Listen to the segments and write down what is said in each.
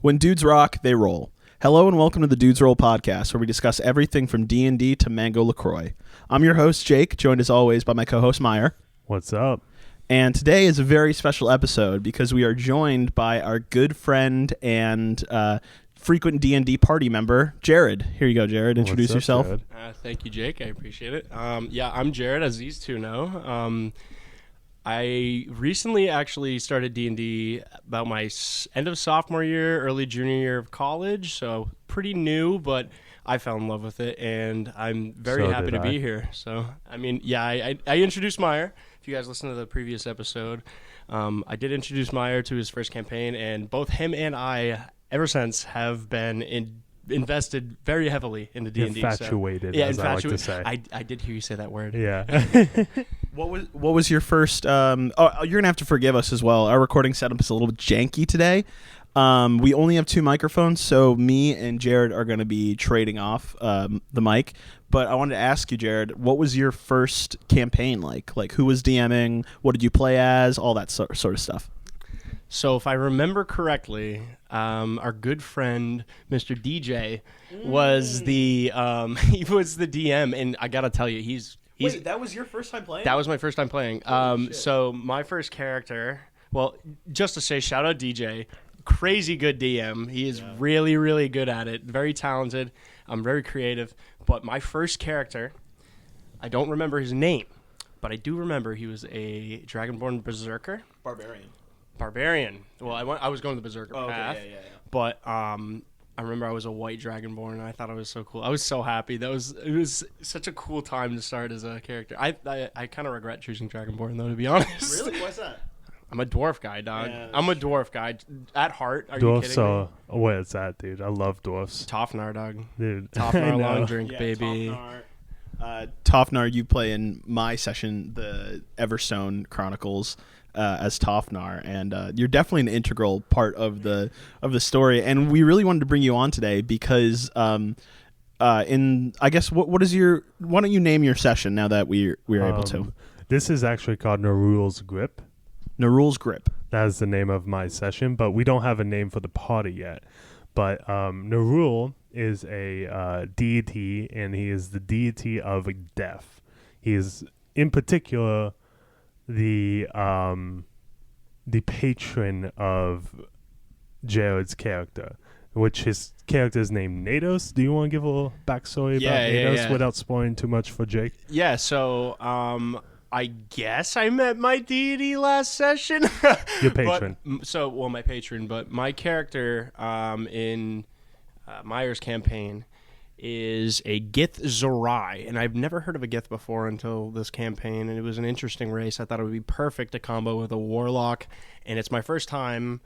When dudes rock, they roll. Hello and welcome to the Dudes Roll podcast, where we discuss everything from D&D to Mango LaCroix. I'm your host, Jake, joined as always by my co-host, Myer. What's up? And today is a very special episode because we are joined by our good friend and frequent D&D party member, Jarrod. Here you go, Jarrod. Introduce yourself. Thank you, Jake. I appreciate it. I'm Jarrod, as these two know. I recently actually started D&D about my end of sophomore year, early junior year of college, so pretty new, but I fell in love with it, and I'm very happy to be here. So, I introduced Myer. If you guys listen to the previous episode, I did introduce Myer to his first campaign, and both him and I, ever since, have been invested very heavily into D&D. Infatuated, I like to say. I did hear you say that word. Yeah. What was your first? You're gonna have to forgive us as well. Our recording setup is a little bit janky today. We only have two microphones, so me and Jarrod are gonna be trading off the mic. But I wanted to ask you, Jarrod, what was your first campaign like? Like, who was DMing? What did you play as? All that sort of stuff. So if I remember correctly, our good friend Mr. DJ was the he was the DM, and I gotta tell you, Wait, that was your first time playing? That was my first time playing. So my first character, well, just to say, shout out DJ, crazy good DM. He is really, really good at it. Very talented. Very creative. But my first character, I don't remember his name, but I do remember he was a Dragonborn Berserker. Barbarian. Well, I was going the Berserker path. Yeah. But I remember I was a white Dragonborn, and I thought it was so cool. I was so happy. It was such a cool time to start as a character. I kind of regret choosing Dragonborn, though, to be honest. Really? Why's that? I'm a dwarf guy, dog. Yeah, I'm a dwarf guy at heart. Are Dwarfs you kidding me? Where's that, dude? I love dwarfs. Tofnar, dog. Dude. Tofnar long drink, baby. Tofnar, you play in my session, the Everstone Chronicles, as Tofnar, and you're definitely an integral part of the story. And we really wanted to bring you on today because, why don't you name your session now that we're able to? This is actually called Nerull's Grip. Nerull's Grip. That is the name of my session, but we don't have a name for the party yet. But Nerull is a deity, and he is the deity of death. He is, in particular, the patron of Jarrod's character, which his character is named Natos. Do you want to give a little backstory about Natos without spoiling too much for Jake? Yeah, so I guess I met my deity last session. Your patron. My patron, but my character in Myer's campaign is a Gith Zorai, and I've never heard of a Gith before until this campaign, and it was an interesting race. I thought it would be perfect to combo with a Warlock, and it's my first time,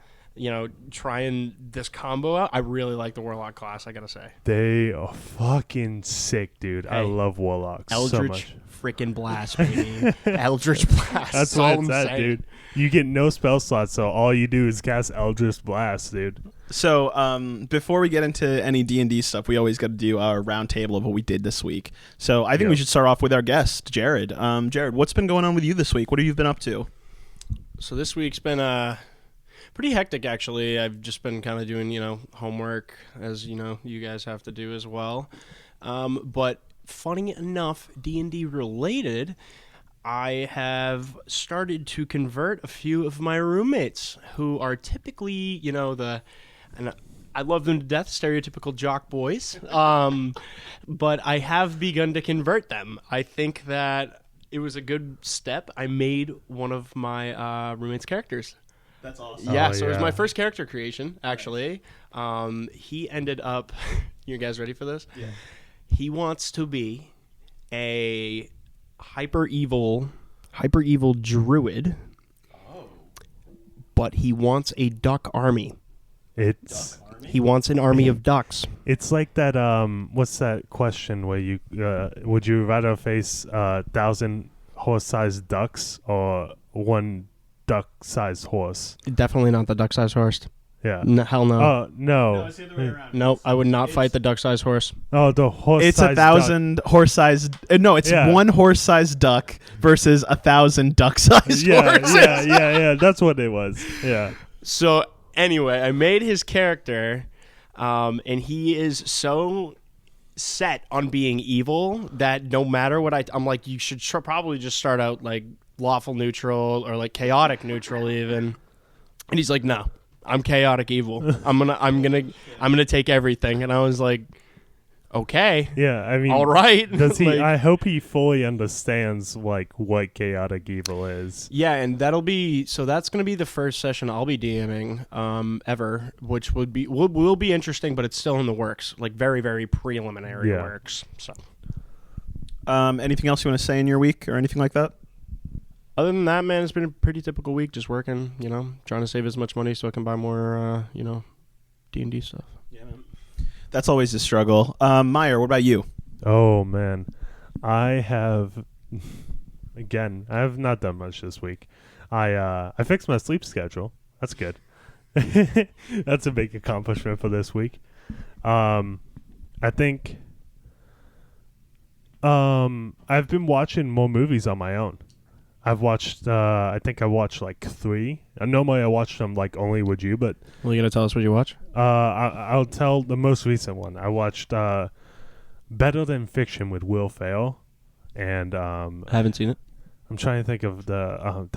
trying this combo out. I really like the Warlock class, I gotta say. They are fucking sick, dude. Hey, I love Warlocks so much. Freaking blast, baby. Eldritch Blast. That's what it's at, dude. You get no spell slots, so all you do is cast Eldritch Blast, dude. So before we get into any D&D stuff, we always got to do our round table of what we did this week. So I think we should start off with our guest, Jarrod. Jarrod, what's been going on with you this week? What have you been up to? So this week's been pretty hectic, actually. I've just been kind of doing, homework, as, you guys have to do as well. But funny enough, D&D related, I have started to convert a few of my roommates who are typically, and I love them to death, stereotypical jock boys. But I have begun to convert them. I think that it was a good step. I made one of my roommates' characters. That's awesome. Yeah, it was my first character creation, actually. He ended up, you guys ready for this? Yeah. He wants to be a hyper evil druid. Oh. But he wants a duck army. He wants an army of ducks. It's like that. What's that question where you would you rather face 1,000 horse-sized ducks or one duck-sized horse? Definitely not the duck-sized horse. Yeah. No, hell no. Oh, no. No, it's the other way around. Nope, I would not fight the duck-sized horse. Oh, the horse-sized It's 1,000 horse-sized... No, it's one horse-sized duck versus 1,000 duck-sized horses. Yeah. That's what it was. Yeah. So Anyway, I made his character, and he is so set on being evil that no matter what I'm like, you should probably just start out like lawful neutral or like chaotic neutral even. And he's like, no, I'm chaotic evil. I'm gonna take everything. And I was like, okay. Yeah, I mean, all right. Does he? Like, I hope he fully understands like what chaotic evil is. yeah, and that's gonna be the first session I'll be DMing ever, which will be interesting, but it's still in the works, like very very preliminary works. So, anything else you want to say in your week or anything like that? other than that, man, it's been a pretty typical week. Just working, trying to save as much money so I can buy more, D&D stuff. Yeah, man. That's always a struggle. Myer, what about you? Oh man, I have not done much this week. I fixed my sleep schedule. That's good. That's a big accomplishment for this week. I think I've been watching more movies on my own. I've watched I think I watched like 3. Normally I watch them like only with you, but Well, you gonna tell us what you watch? I'll tell the most recent one. I watched Better Than Fiction with Will Ferrell, and I haven't seen it. I'm trying to think of the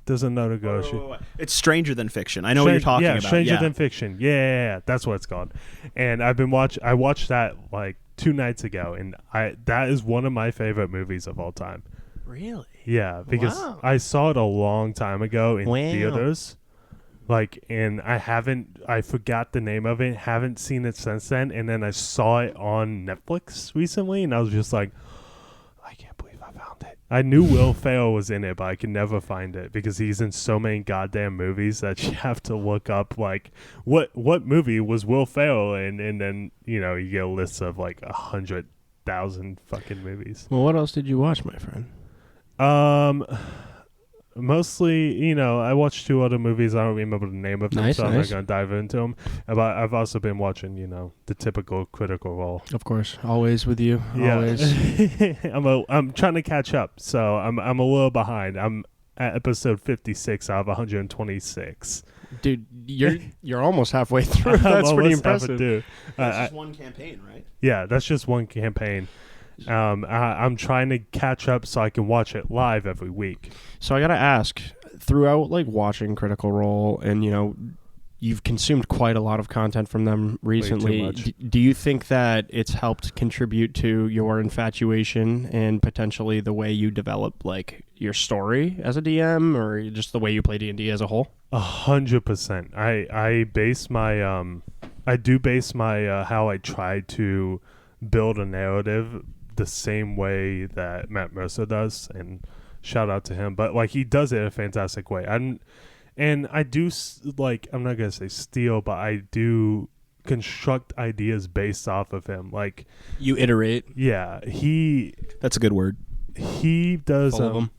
there's another go. Wait. It's Stranger Than Fiction. I know what you're talking about. Stranger Than Fiction. Yeah, that's what it's called. And I watched that like 2 nights ago, and that is one of my favorite movies of all time. Really? Yeah, because Wow. I saw it a long time ago in Wow. theaters. Like, and I forgot the name of it, haven't seen it since then, and then I saw it on Netflix recently, and I was just like, I can't believe I found it. I knew Will Ferrell was in it, but I could never find it, because he's in so many goddamn movies that you have to look up, like, what movie was Will Ferrell in, and then, you get a list of, like, 100,000 fucking movies. Well, what else did you watch, my friend? Mostly, I watched 2 other movies. I don't remember the name of them, so I'm not going to dive into them. But I've also been watching, the typical Critical Role. Of course, always with you. Yeah. Always. I'm trying to catch up, so I'm a little behind. I'm at episode 56 out of 126. Dude, you're almost halfway through. That's pretty impressive. That's just one campaign, right? Yeah, that's just one campaign. I'm trying to catch up so I can watch it live every week. So I gotta ask, throughout like watching Critical Role, and you've consumed quite a lot of content from them recently. Way too much. Do you think that it's helped contribute to your infatuation and potentially the way you develop like your story as a DM, or just the way you play D&D as a whole? 100%. I base my how I try to build a narrative the same way that Matt Mercer does, and shout out to him, but like he does it in a fantastic way. And I do I'm not gonna say steal, but I do construct ideas based off of him. Like, You iterate. yeah, That's a good word. he does Full of them.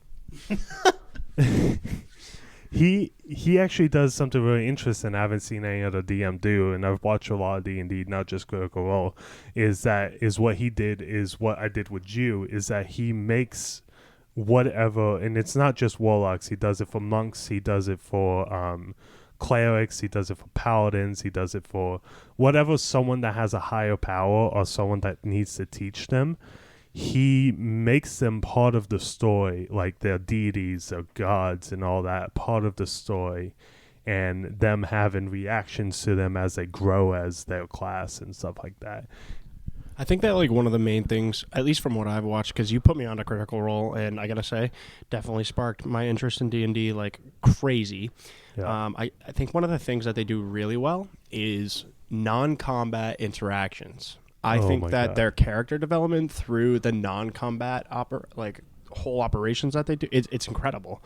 he actually does something really interesting I haven't seen any other DM do, and I've watched a lot of D&D, not just Critical Role, is what he did is what I did with you, is that he makes whatever, and it's not just warlocks, he does it for monks, he does it for clerics, he does it for paladins, he does it for whatever, someone that has a higher power or someone that needs to teach them. He makes them part of the story, like their deities, their gods, and all that, part of the story, and them having reactions to them as they grow as their class and stuff like that. I think that like one of the main things, at least from what I've watched, because you put me on a Critical Role, and I gotta say, definitely sparked my interest in D&D like crazy. Yeah. I think one of the things that they do really well is non-combat interactions. I think that God. their character development through the non-combat whole operations that they do, it's incredible.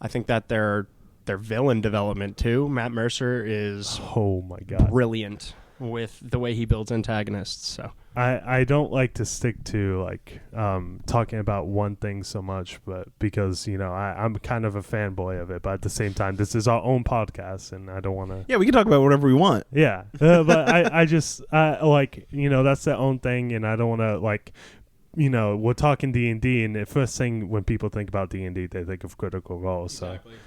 I think that their villain development too. Matt Mercer is Oh my God. brilliant with the way he builds antagonists. So I don't like to stick to like talking about one thing so much, but because I'm kind of a fanboy of it, but at the same time this is our own podcast and I don't want to. Yeah, we can talk about whatever we want. Yeah, but I just like that's their own thing, and I don't want to like we're talking D&D, and the first thing when people think about D&D they think of Critical Role. Exactly. So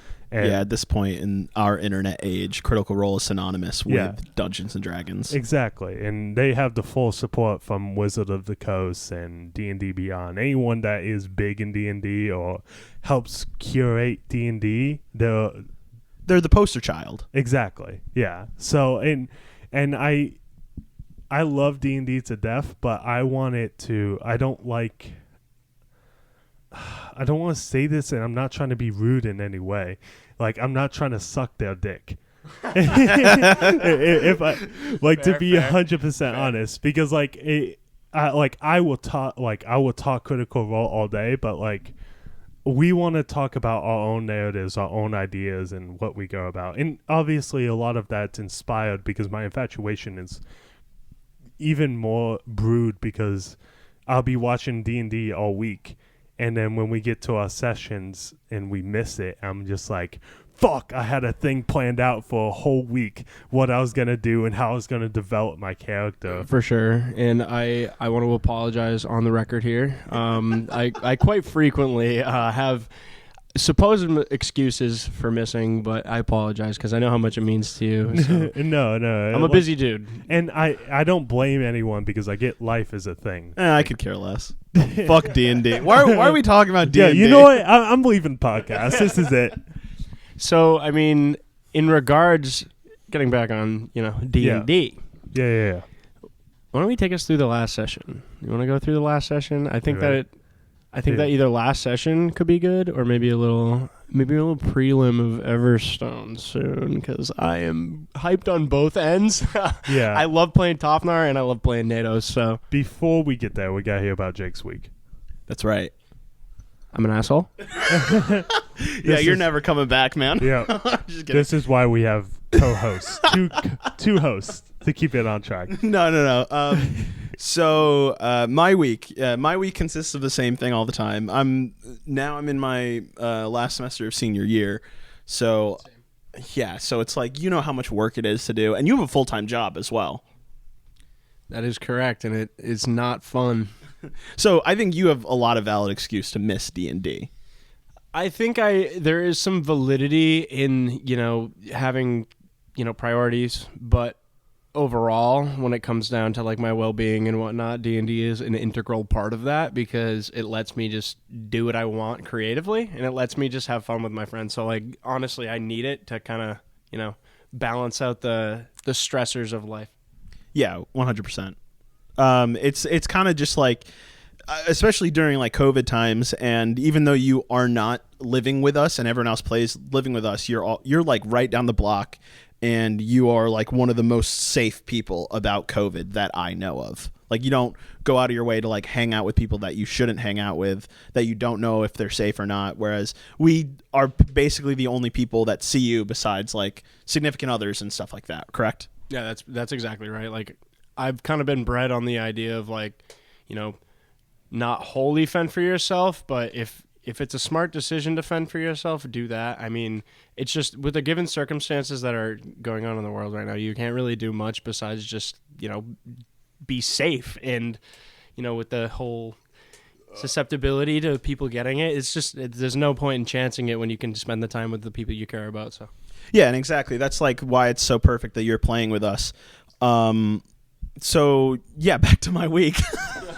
And at this point in our internet age, Critical Role is synonymous with Yeah. Dungeons and Dragons. Exactly, and they have the full support from Wizard of the Coast and D&D Beyond. Anyone that is big in D&D or helps curate D&D, they're They're the poster child. exactly, yeah. So and I love D&D to death, but I want it to. I don't want to say this, and I'm not trying to be rude in any way. Like, I'm not trying to suck their dick. If I to be 100% honest, because I will talk Critical Role all day, but like we want to talk about our own narratives, our own ideas, and what we go about. And obviously, a lot of that's inspired because my infatuation is even more brewed because I'll be watching D&D all week. And then when we get to our sessions and we miss it, I'm just like, fuck, I had a thing planned out for a whole week, what I was going to do and how I was going to develop my character. For sure. And I want to apologize on the record here. I quite frequently have supposed excuses for missing, but I apologize because I know how much it means to you. So. No. I'm a busy dude. And I don't blame anyone because I get life is a thing. I could care less. Fuck D&D. Why are we talking about D&D? Yeah, you know what? I'm leaving the podcast. This is it. So, I mean, in regards, getting back on, D&D. Yeah. Why don't we take us through the last session? You want to go through the last session? I think that either last session could be good, or maybe a little prelim of Everstone soon, because I am hyped on both ends. Yeah. I love playing Tofnar and I love playing Natos. So Before we get there, we got to hear about Jake's week. That's right. I'm an asshole. Yeah, you're never coming back, man. Yeah. Just kidding. This is why we have co-hosts, two hosts to keep it on track. No. So my week consists of the same thing all the time. I'm in my last semester of senior year, so yeah. So it's like, you know how much work it is to do, and you have a full-time job as well. That is correct, and it is not fun. So I think you have a lot of valid excuse to miss D&D. I think there is some validity in, having, priorities, but overall, when it comes down to like my well-being and whatnot, D&D is an integral part of that because it lets me just do what I want creatively, and it lets me just have fun with my friends. So like, honestly, I need it to kind of, balance out the stressors of life. Yeah, 100%. It's kind of just like, especially during like COVID times, and even though you are not living with us and everyone else plays living with us, you're like right down the block, and you are like one of the most safe people about COVID that I know of. Like, you don't go out of your way to like hang out with people that you shouldn't hang out with, that you don't know if they're safe or not. Whereas we are basically the only people that see you besides like significant others and stuff like that. Correct? Yeah, that's exactly right. Like, I've kind of been bred on the idea of like, not wholly fend for yourself, but if it's a smart decision to fend for yourself, do that. I mean, it's just with the given circumstances that are going on in the world right now, you can't really do much besides just, be safe. And, with the whole susceptibility to people getting it, it's just, there's no point in chancing it when you can spend the time with the people you care about. So, yeah, and exactly. That's like why it's so perfect that you're playing with us. So yeah, back to my week.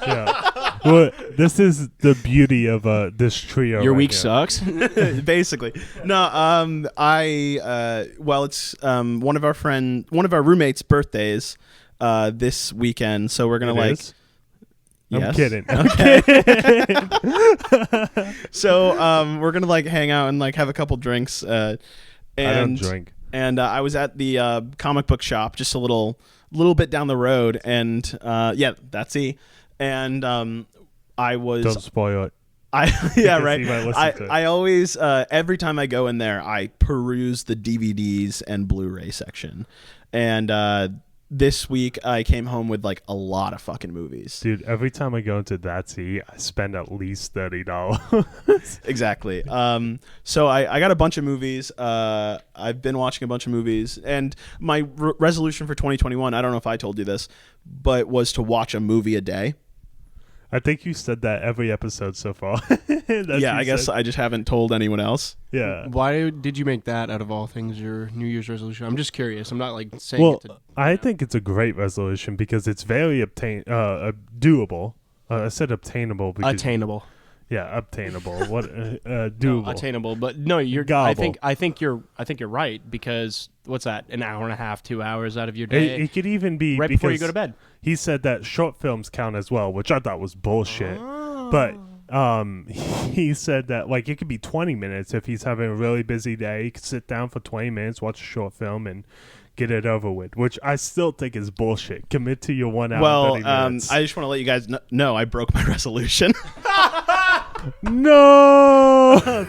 Yeah. Well, this is the beauty of this trio. your right week here. sucks. Basically. No, it's one of our roommates' birthdays this weekend, so we're gonna It like is? Yes. I'm kidding. So we're gonna like hang out and like have a couple drinks. And I don't drink. And I was at the comic book shop just a little bit down the road, and that's he. And I was Don't spoil it. yeah, Because right. he might listen to it. I always every time I go in there, I peruse the DVDs and Blu-ray section, and this week I came home with like a lot of fucking movies. Dude, every time I go into that I spend at least $30. Exactly. So I got a bunch of movies. I've been watching a bunch of movies, and my resolution for 2021, I don't know if I told you this, but was to watch a movie a day. I think you said that every episode so far. Yeah, I guess I just haven't told anyone else. Yeah. Why did you make that out of all things your New Year's resolution? I'm just curious. I'm not like saying Well, it to, I think it's a great resolution because it's very doable. I said obtainable because attainable. Yeah, obtainable. What doable? No, attainable, but no, you're. Gobble. I think you're right because what's that? An hour and a half, 2 hours out of your day, It could even be right before you go to bed. He said that short films count as well, which I thought was bullshit. But he said that like it could be 20 minutes if he's having a really busy day. He could sit down for 20 minutes, watch a short film, and get it over with, which I still think is bullshit. Commit to your 1 hour. Well, 30 minutes. I just want to let you guys know I broke my resolution. No.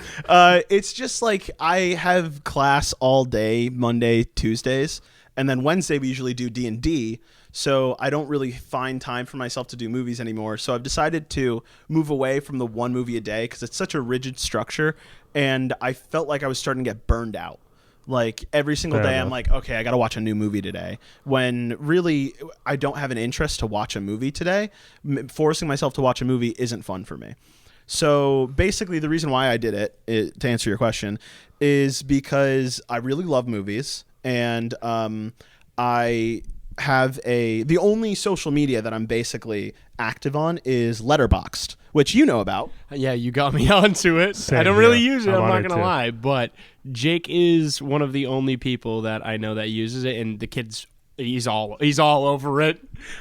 It's just like I have class all day, Monday, Tuesdays, and then Wednesday we usually do D&D. So I don't really find time for myself to do movies anymore. So I've decided to move away from the one movie a day because it's such a rigid structure, and I felt like I was starting to get burned out. Like every single day, I'm like, okay, I got to watch a new movie today. When really, I don't have an interest to watch a movie today. Forcing myself to watch a movie isn't fun for me. So basically, the reason why I did it, to answer your question, is because I really love movies, and I have the only social media that I'm basically active on is Letterboxd, which you know about. Yeah, you got me onto it. Same I don't really here. use it. I'm I'm on not it gonna too. lie, but Jake is one of the only people that I know that uses it, and the kids. He's all over it.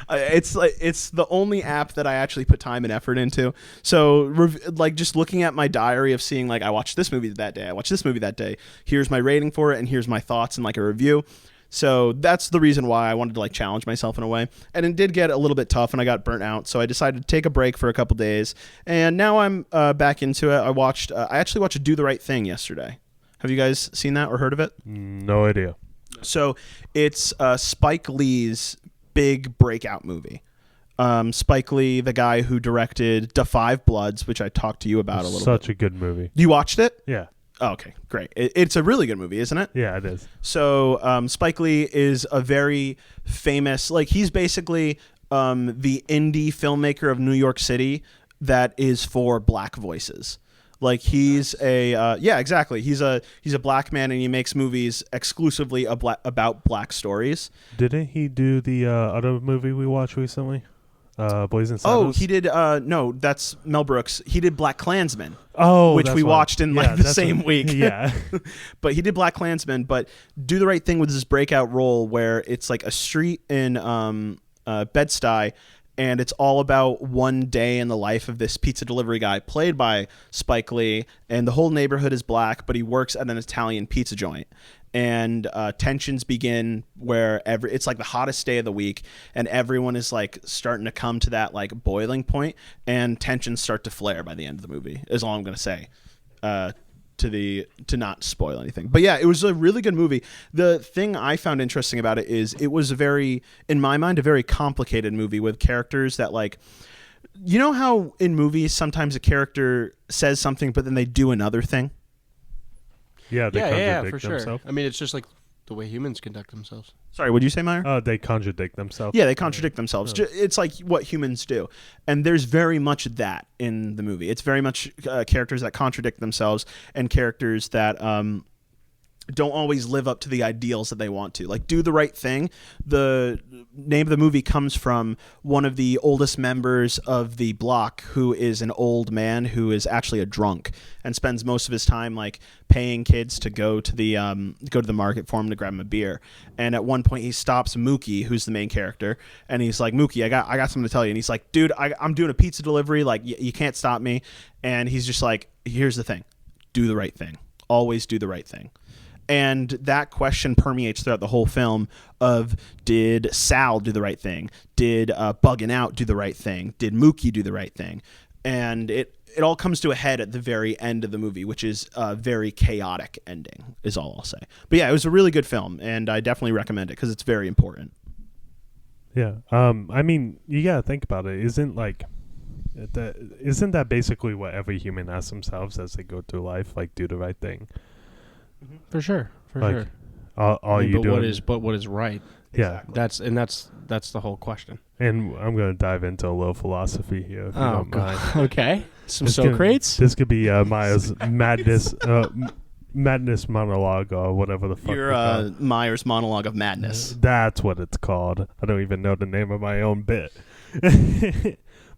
It's the only app that I actually put time and effort into. So like just looking at my diary of seeing like I watched this movie that day, I watched this movie that day. Here's my rating for it, and here's my thoughts and like a review. So that's the reason why I wanted to like challenge myself in a way. And it did get a little bit tough and I got burnt out. So I decided to take a break for a couple days. And now I'm back into it. I actually watched Do the Right Thing yesterday. Have you guys seen that or heard of it? No idea. So it's Spike Lee's big breakout movie. Spike Lee, the guy who directed Da 5 Bloods, which I talked to you about a little bit. Such a good movie. You watched it? Yeah. Oh, okay, great. It's a really good movie, isn't it? Yeah, it is. So Spike Lee is a very famous, like he's basically the indie filmmaker of New York City that is for black voices. Like he's yeah, exactly. He's a black man and he makes movies exclusively about black stories. Didn't he do the other movie we watched recently? Boys and Oh, Saddles? he did. No, that's Mel Brooks. He did Black Klansman. Oh, which we watched in like the same week. Yeah. But he did Black Klansman. But Do the Right Thing with his breakout role where it's like a street in Bed-Stuy, and it's all about one day in the life of this pizza delivery guy played by Spike Lee, and the whole neighborhood is black, but he works at an Italian pizza joint. And tensions begin where it's like the hottest day of the week, and everyone is like starting to come to that like boiling point, and tensions start to flare by the end of the movie. Is all I'm gonna say, to not spoil anything. But yeah, it was a really good movie. The thing I found interesting about it is it was in my mind, a very complicated movie with characters that like. You know how in movies sometimes a character says something, but then they do another thing. Yeah, they contradict for themselves. sure. I mean, it's just like the way humans conduct themselves. Sorry, what did you say, Myer? They contradict themselves. Yeah, they contradict themselves. It's like what humans do. And there's very much that in the movie. It's very much characters that contradict themselves and characters that don't always live up to the ideals that they want to. Like Do the Right Thing. The name of the movie comes from one of the oldest members of the block who is an old man who is actually a drunk and spends most of his time like paying kids to go to the market for him to grab him a beer. And at one point he stops Mookie, who's the main character, and he's like, Mookie, I got something to tell you. And he's like, dude, I'm doing a pizza delivery. Like you can't stop me. And he's just like, here's the thing. Do the right thing. Always do the right thing. And that question permeates throughout the whole film of, did Sal do the right thing? Did Buggin' Out do the right thing? Did Mookie do the right thing? And it all comes to a head at the very end of the movie, which is a very chaotic ending, is all I'll say. But yeah, it was a really good film, and I definitely recommend it because it's very important. Yeah. I mean, you gotta think about it. Isn't that basically what every human asks themselves as they go through life? Like, do the right thing. For sure. All you do. What is right? Exactly. That's the whole question. And I'm going to dive into a little philosophy here, if you don't mind. Okay. Some This Socrates. This could be Myers' madness monologue or whatever the fuck. Your Myers monologue of madness. That's what it's called. I don't even know the name of my own bit.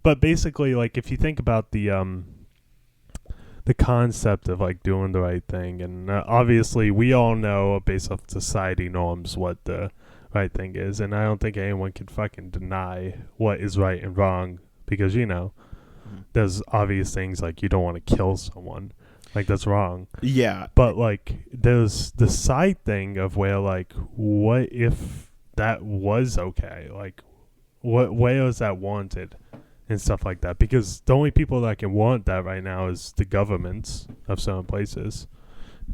But basically, like, if you think about the concept of like doing the right thing, and obviously we all know based off society norms what the right thing is, and I don't think anyone can fucking deny what is right and wrong, because there's obvious things like you don't want to kill someone, like that's wrong. Yeah. But like there's the side thing of where like, what if that was okay? Like where is that wanted and stuff like that? Because the only people that can want that right now is the governments of certain places.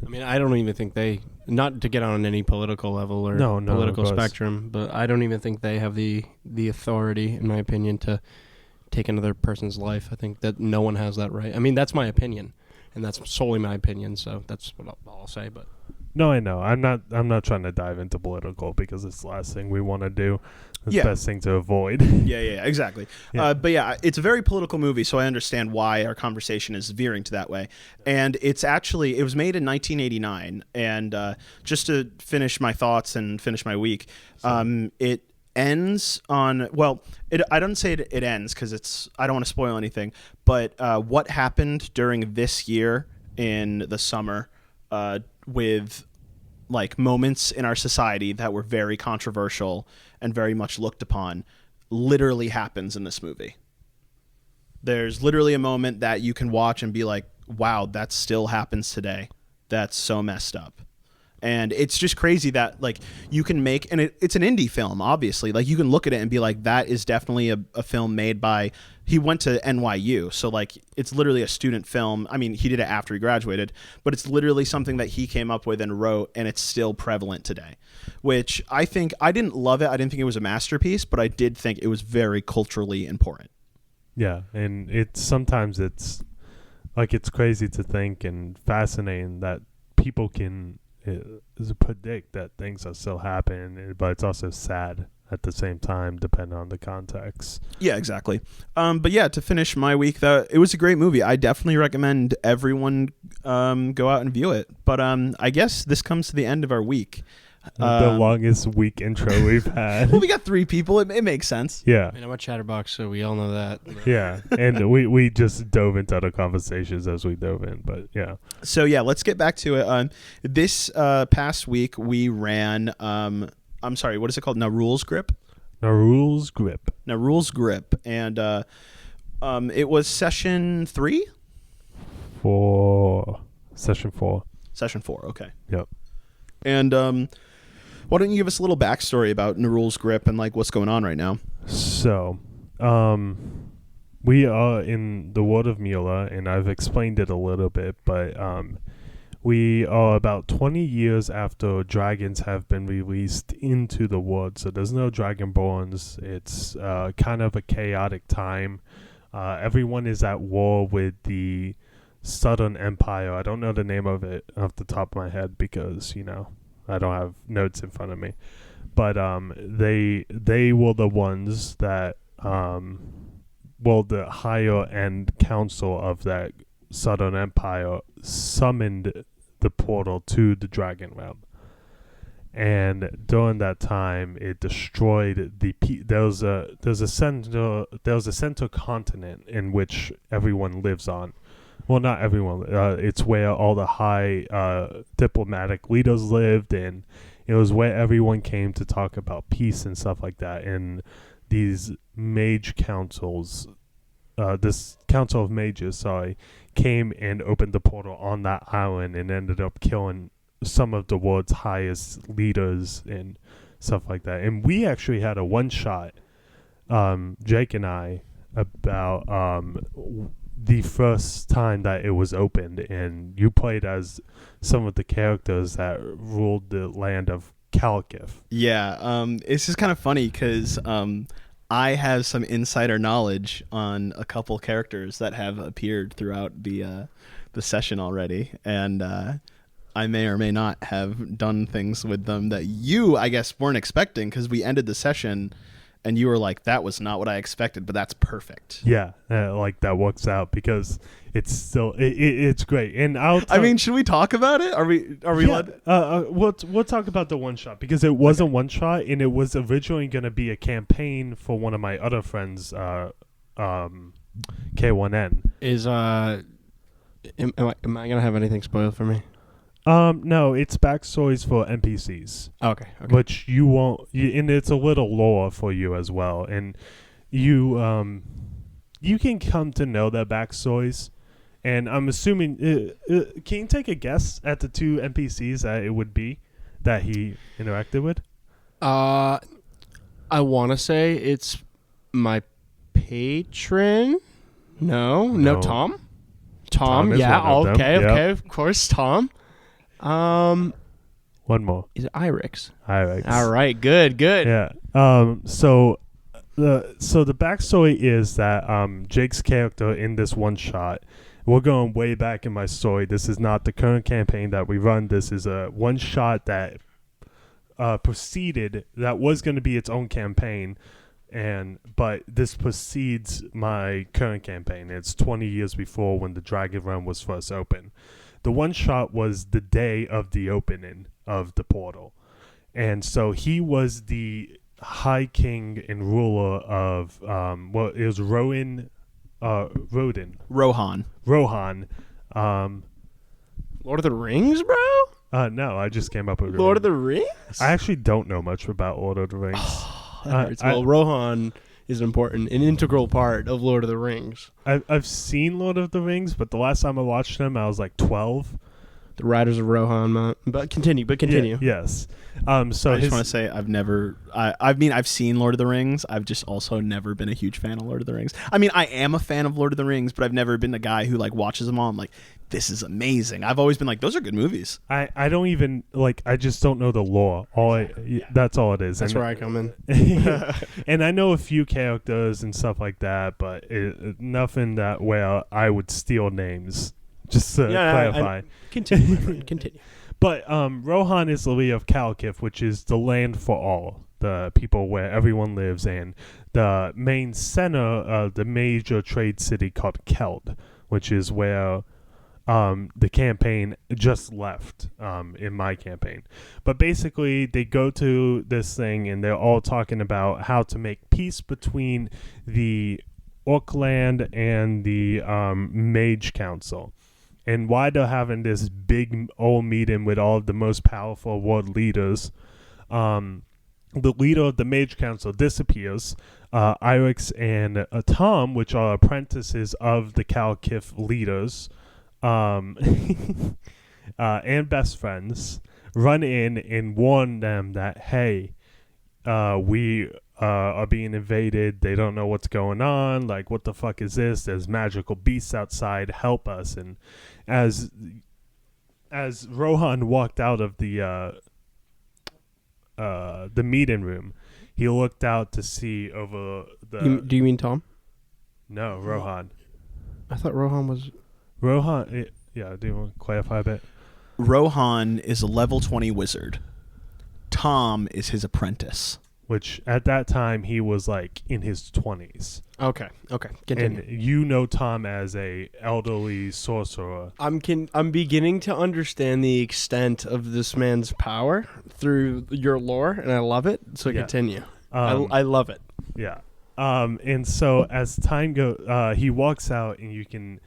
I mean, I don't even think they, not to get on any political level or political spectrum, but I don't even think they have the authority, in my opinion, to take another person's life. I think that no one has that right. I mean, that's my opinion, and that's solely my opinion, so that's what I'll say. But no, I know. I'm not trying to dive into political because it's the last thing we want to do. It's the best thing to avoid. Yeah, exactly. Yeah. But yeah, it's a very political movie, so I understand why our conversation is veering to that way. And it was made in 1989. And just to finish my thoughts and finish my week, it ends on, I don't say it ends because I don't want to spoil anything, but what happened during this year in the summer with like moments in our society that were very controversial and very much looked upon literally happens in this movie. There's literally a moment that you can watch and be like, wow, that still happens today. That's so messed up. And it's just crazy that like you can make, and it's an indie film, obviously. Like you can look at it and be like, that is definitely a film made by, he went to NYU. So like it's literally a student film. I mean, he did it after he graduated, but it's literally something that he came up with and wrote, and it's still prevalent today, which I think, I didn't love it. I didn't think it was a masterpiece, but I did think it was very culturally important. Yeah. And sometimes it's like, it's crazy to think and fascinating that people can predict that things are still happening, but it's also sad at the same time, depending on the context. Yeah, exactly. But yeah, to finish my week, it was a great movie. I definitely recommend everyone go out and view it. But I guess this comes to the end of our week. The longest week intro we've had. Well, we got 3 people. It makes sense. Yeah. I mean, I'm a chatterbox, so we all know that. Yeah. And we just dove into other conversations as we dove in, but yeah. So yeah, let's get back to it. This past week we ran, I'm sorry, what is it called? Nerull's Grip? Nerull's Grip. Nerull's Grip. And it was session 3? Session 4. Session 4, okay. Yep. And why don't you give us a little backstory about Nerull's Grip and like what's going on right now? So, we are in the world of Mila, and I've explained it a little bit, but we are about 20 years after dragons have been released into the world. So there's no dragonborns. It's kind of a chaotic time. Everyone is at war with the Southern Empire. I don't know the name of it off the top of my head because, I don't have notes in front of me. But they were the ones that, the higher end council of that Southern Empire summoned the portal to the Dragon Realm. And during that time, it destroyed there was a central continent in which everyone lives on. Well, not everyone. It's where all the high diplomatic leaders lived, and it was where everyone came to talk about peace and stuff like that. And these mage councils, this council of mages, came and opened the portal on that island and ended up killing some of the world's highest leaders and stuff like that. And we actually had a one-shot, Jake and I, about the first time that it was opened, and you played as some of the characters that ruled the land of Kalkif. Yeah, it's just kind of funny because I have some insider knowledge on a couple characters that have appeared throughout the session already, and I may or may not have done things with them that you, I guess, weren't expecting, because we ended the session and you were like, that was not what I expected, but that's perfect. Yeah, like that works out because it's still it's great. And I mean, should we talk about it? Are we yeah, we'll talk about the one shot because it was a one shot and it was originally going to be a campaign for one of my other friends, K1N. Am I gonna have anything spoiled for me? No, it's backstories for NPCs. Okay. Which you won't, and it's a little lore for you as well, and you can come to know their backstories. And I'm assuming, can you take a guess at the 2 NPCs that it would be that he interacted with? I want to say it's my patron. No, Tom. Tom, is yeah. one of them. Okay, of course, Tom. One more. Is it Irix? Irix. All right, good. Yeah. So the backstory is that Jake's character in this one shot. We're going way back in my story. This is not the current campaign that we run. This is a one shot that preceded that was going to be its own campaign, but this precedes my current campaign. It's 20 years before when the Dragon Realm was first open. The one shot was the day of the opening of the portal. And so he was the High King and ruler of, it was Rohan. Rohan. Lord of the Rings, bro? No, I just came up with Lord of the Rings? I actually don't know much about Lord of the Rings. Rohan is an integral part of Lord of the Rings. I've seen Lord of the Rings, but the last time I watched them, I was like 12. The Riders of Rohan, man. But continue. Yeah, yes. So I just want to say I've seen Lord of the Rings. I've just also never been a huge fan of Lord of the Rings. I mean, I am a fan of Lord of the Rings, but I've never been the guy who like watches them all. I'm like, this is amazing. I've always been like, those are good movies. I don't even like. I just don't know the lore. That's all it is. That's where I come in. And I know a few characters and stuff like that, but nothing that where I would steal names. Just to clarify. Continue, my friend. Continue. But Rohan is the leader of Kalkif, which is the land for all, the people where everyone lives, and the main center of the major trade city called Keld, which is where the campaign just left in my campaign. But basically, they go to this thing, and they're all talking about how to make peace between the Orkland and the Mage Council. And why they're having this big old meeting with all of the most powerful world leaders, the leader of the Mage Council disappears. Irix and Tom, which are apprentices of the Kalkif leaders, and best friends, run in and warn them that, hey, we are being invaded. They don't know what's going on. Like, what the fuck is this? There's magical beasts outside. Help us. And as Rohan walked out of the meeting room, he looked out to see over the. Do you mean Tom? No, Rohan. I thought Rohan was. Rohan. Yeah. Do you want to clarify a bit? Rohan is a level 20 wizard. Tom is his apprentice. Which at that time he was like in his 20s. Okay. Continue. And you know Tom as a elderly sorcerer. I'm beginning to understand the extent of this man's power through your lore, and I love it. So continue. I love it. Yeah. And so as time goes, he walks out, and you can.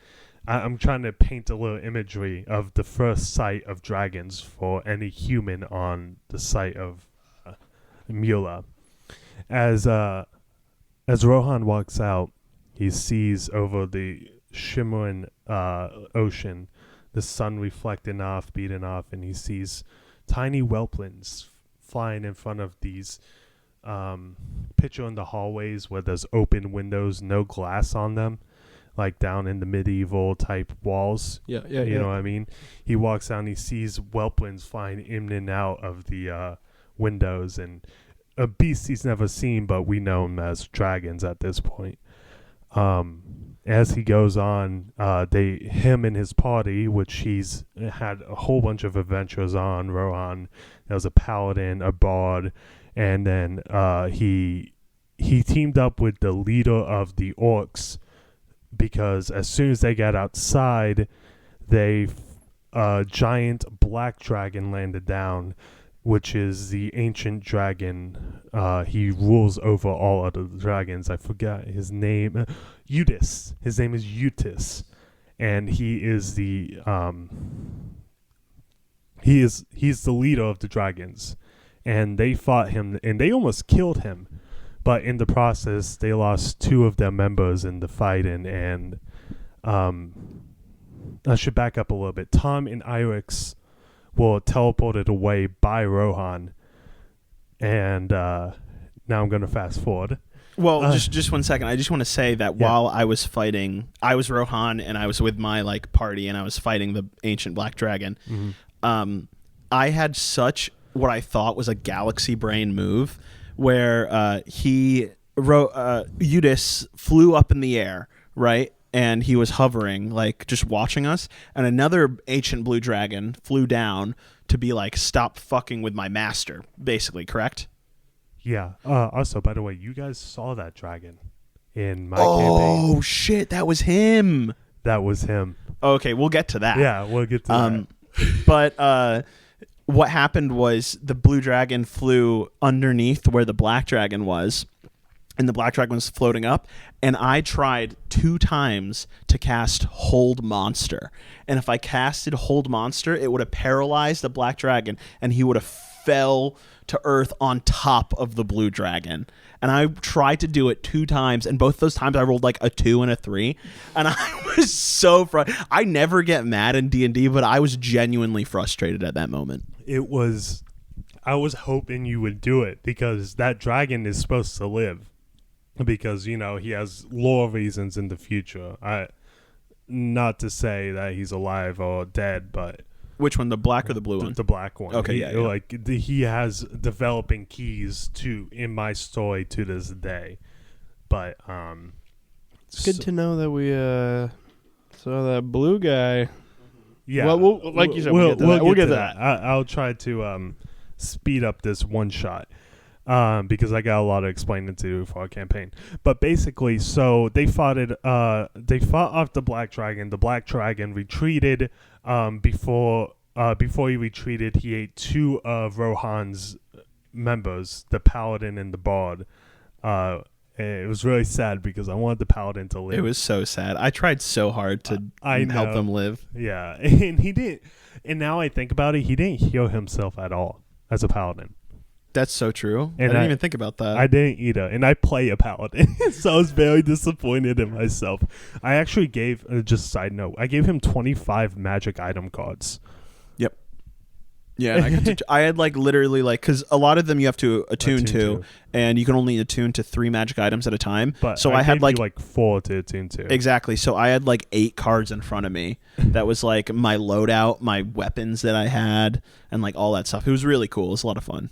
I'm trying to paint a little imagery of the first sight of dragons for any human on the site of Mula. As Rohan walks out, he sees over the shimmering ocean, the sun reflecting off, beating off, and he sees tiny whelplings flying in front of these picture in the hallways where there's open windows, no glass on them, like down in the medieval type walls. Yeah. You know what I mean? He walks down, he sees whelplings flying in and out of the windows, and a beast he's never seen, but we know him as dragons at this point. And as he goes on, him and his party, which he's had a whole bunch of adventures on, Rohan. There was a paladin, a bard, and then he teamed up with the leader of the orcs, because as soon as they got outside, a giant black dragon landed down, which is the ancient dragon. He rules over all other dragons. I forgot his name. Eutis. His name is Eutis, and he is he's the leader of the dragons. And they fought him, and they almost killed him, but in the process, they lost 2 of their members in the fighting. And I should back up a little bit. Tom and Irix were teleported away by Rohan, and now I'm going to fast forward. Well, just 1 second. I just want to say that while I was fighting, I was Rohan, and I was with my party, and I was fighting the ancient black dragon. Mm-hmm. I had such what I thought was a galaxy brain move, where Eudes flew up in the air, right? And he was hovering, just watching us. And another ancient blue dragon flew down to be stop fucking with my master, basically, correct? Yeah. Also, by the way, you guys saw that dragon in my campaign. Oh, shit. That was him. That was him. Okay, we'll get to that. Yeah, we'll get to that. But what happened was the blue dragon flew underneath where the black dragon was, and the black dragon was floating up, and I tried 2 times to cast Hold Monster. And if I casted Hold Monster, it would have paralyzed the black dragon, and he would have fell to earth on top of the blue dragon. And I tried to do it 2 times, and both those times I rolled a 2 and a 3, and I was so frustrated. I never get mad in D&D, but I was genuinely frustrated at that moment. I was hoping you would do it, because that dragon is supposed to live, because he has lore reasons in the future. Not to say that he's alive or dead, but which one, the black or the blue one? The black one. Okay, he has developing keys in my story to this day. But it's good to know that we saw that blue guy. Yeah, well, like you said, we'll get to that. I'll try to speed up this one shot. Because I got a lot of explaining to do for our campaign. But basically, so they fought off the black dragon. The black dragon retreated. Before he retreated, he ate 2 of Rohan's members, the paladin and the bard. It was really sad, because I wanted the paladin to live. It was so sad. I tried so hard to help him live. Yeah, and he didn't. And now I think about it, he didn't heal himself at all as a paladin. That's so true. And I didn't even think about that. I didn't either. And I play a paladin, so I was very disappointed in myself. I actually gave, just a side note, I gave him 25 magic item cards. Yep. Yeah, and I had literally because a lot of them you have to attune to, and you can only attune to 3 magic items at a time. But so I had 4 to attune to. Exactly. So I had 8 cards in front of me. That was my loadout, my weapons that I had, and all that stuff. It was really cool. It was a lot of fun.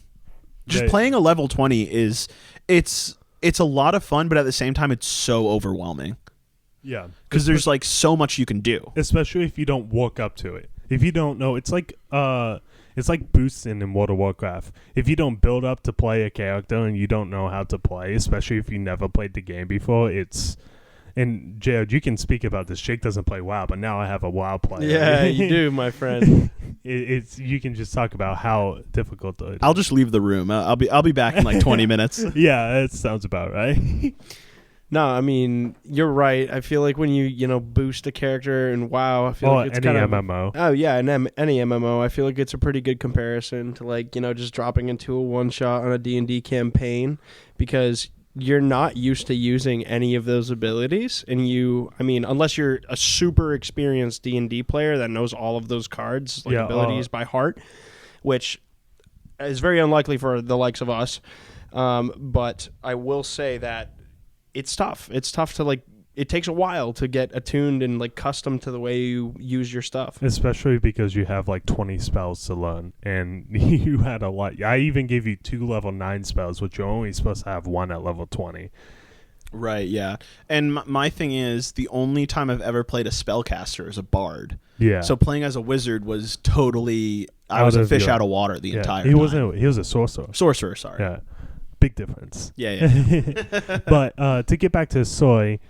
Just playing a level 20 it's a lot of fun, but at the same time it's so overwhelming. Yeah, because there's so much you can do, especially if you don't walk up to it. If you don't know, it's like boosting in World of Warcraft. If you don't build up to play a character and you don't know how to play, especially if you never played the game before, and Jarrod, you can speak about this. Jake doesn't play WoW, but now I have a WoW player. Yeah, you do, my friend. You can just talk about how difficult it is. I'll just leave the room. I'll be back in 20 minutes. Yeah, that sounds about right. No, I mean, you're right. I feel like when you boost a character in WoW, I feel like it's any kind of MMO. Oh yeah, any MMO, I feel like it's a pretty good comparison to just dropping into a one shot on a D&D campaign, because you're not used to using any of those abilities, and unless you're a super experienced D&D player that knows all of those cards abilities by heart, which is very unlikely for the likes of us. But I will say that it's tough. It's tough to it takes a while to get attuned and accustomed to the way you use your stuff. Especially because you have 20 spells to learn, and you had a lot. I even gave you 2 level 9 spells, which you're only supposed to have 1 at level 20. Right, yeah. And my thing is, the only time I've ever played a spellcaster is a bard. Yeah. So playing as a wizard was totally, I Out was a of fish your- out of water the yeah. entire He time. wasn't. He was a sorcerer. Sorcerer, sorry. Yeah. Big difference. Yeah. But to get back to the story,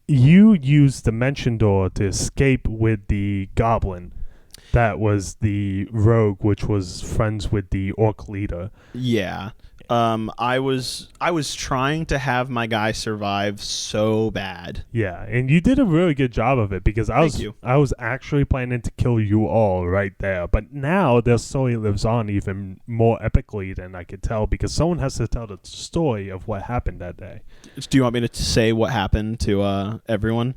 you used Dimension Door to escape with the goblin. That was the rogue, which was friends with the orc leader. Yeah. I was trying to have my guy survive so bad. Yeah, and you did a really good job of it because Thank you. I was actually planning to kill you all right there. But now their story lives on even more epically than I could tell because someone has to tell the story of what happened that day. Do you want me to say what happened to everyone?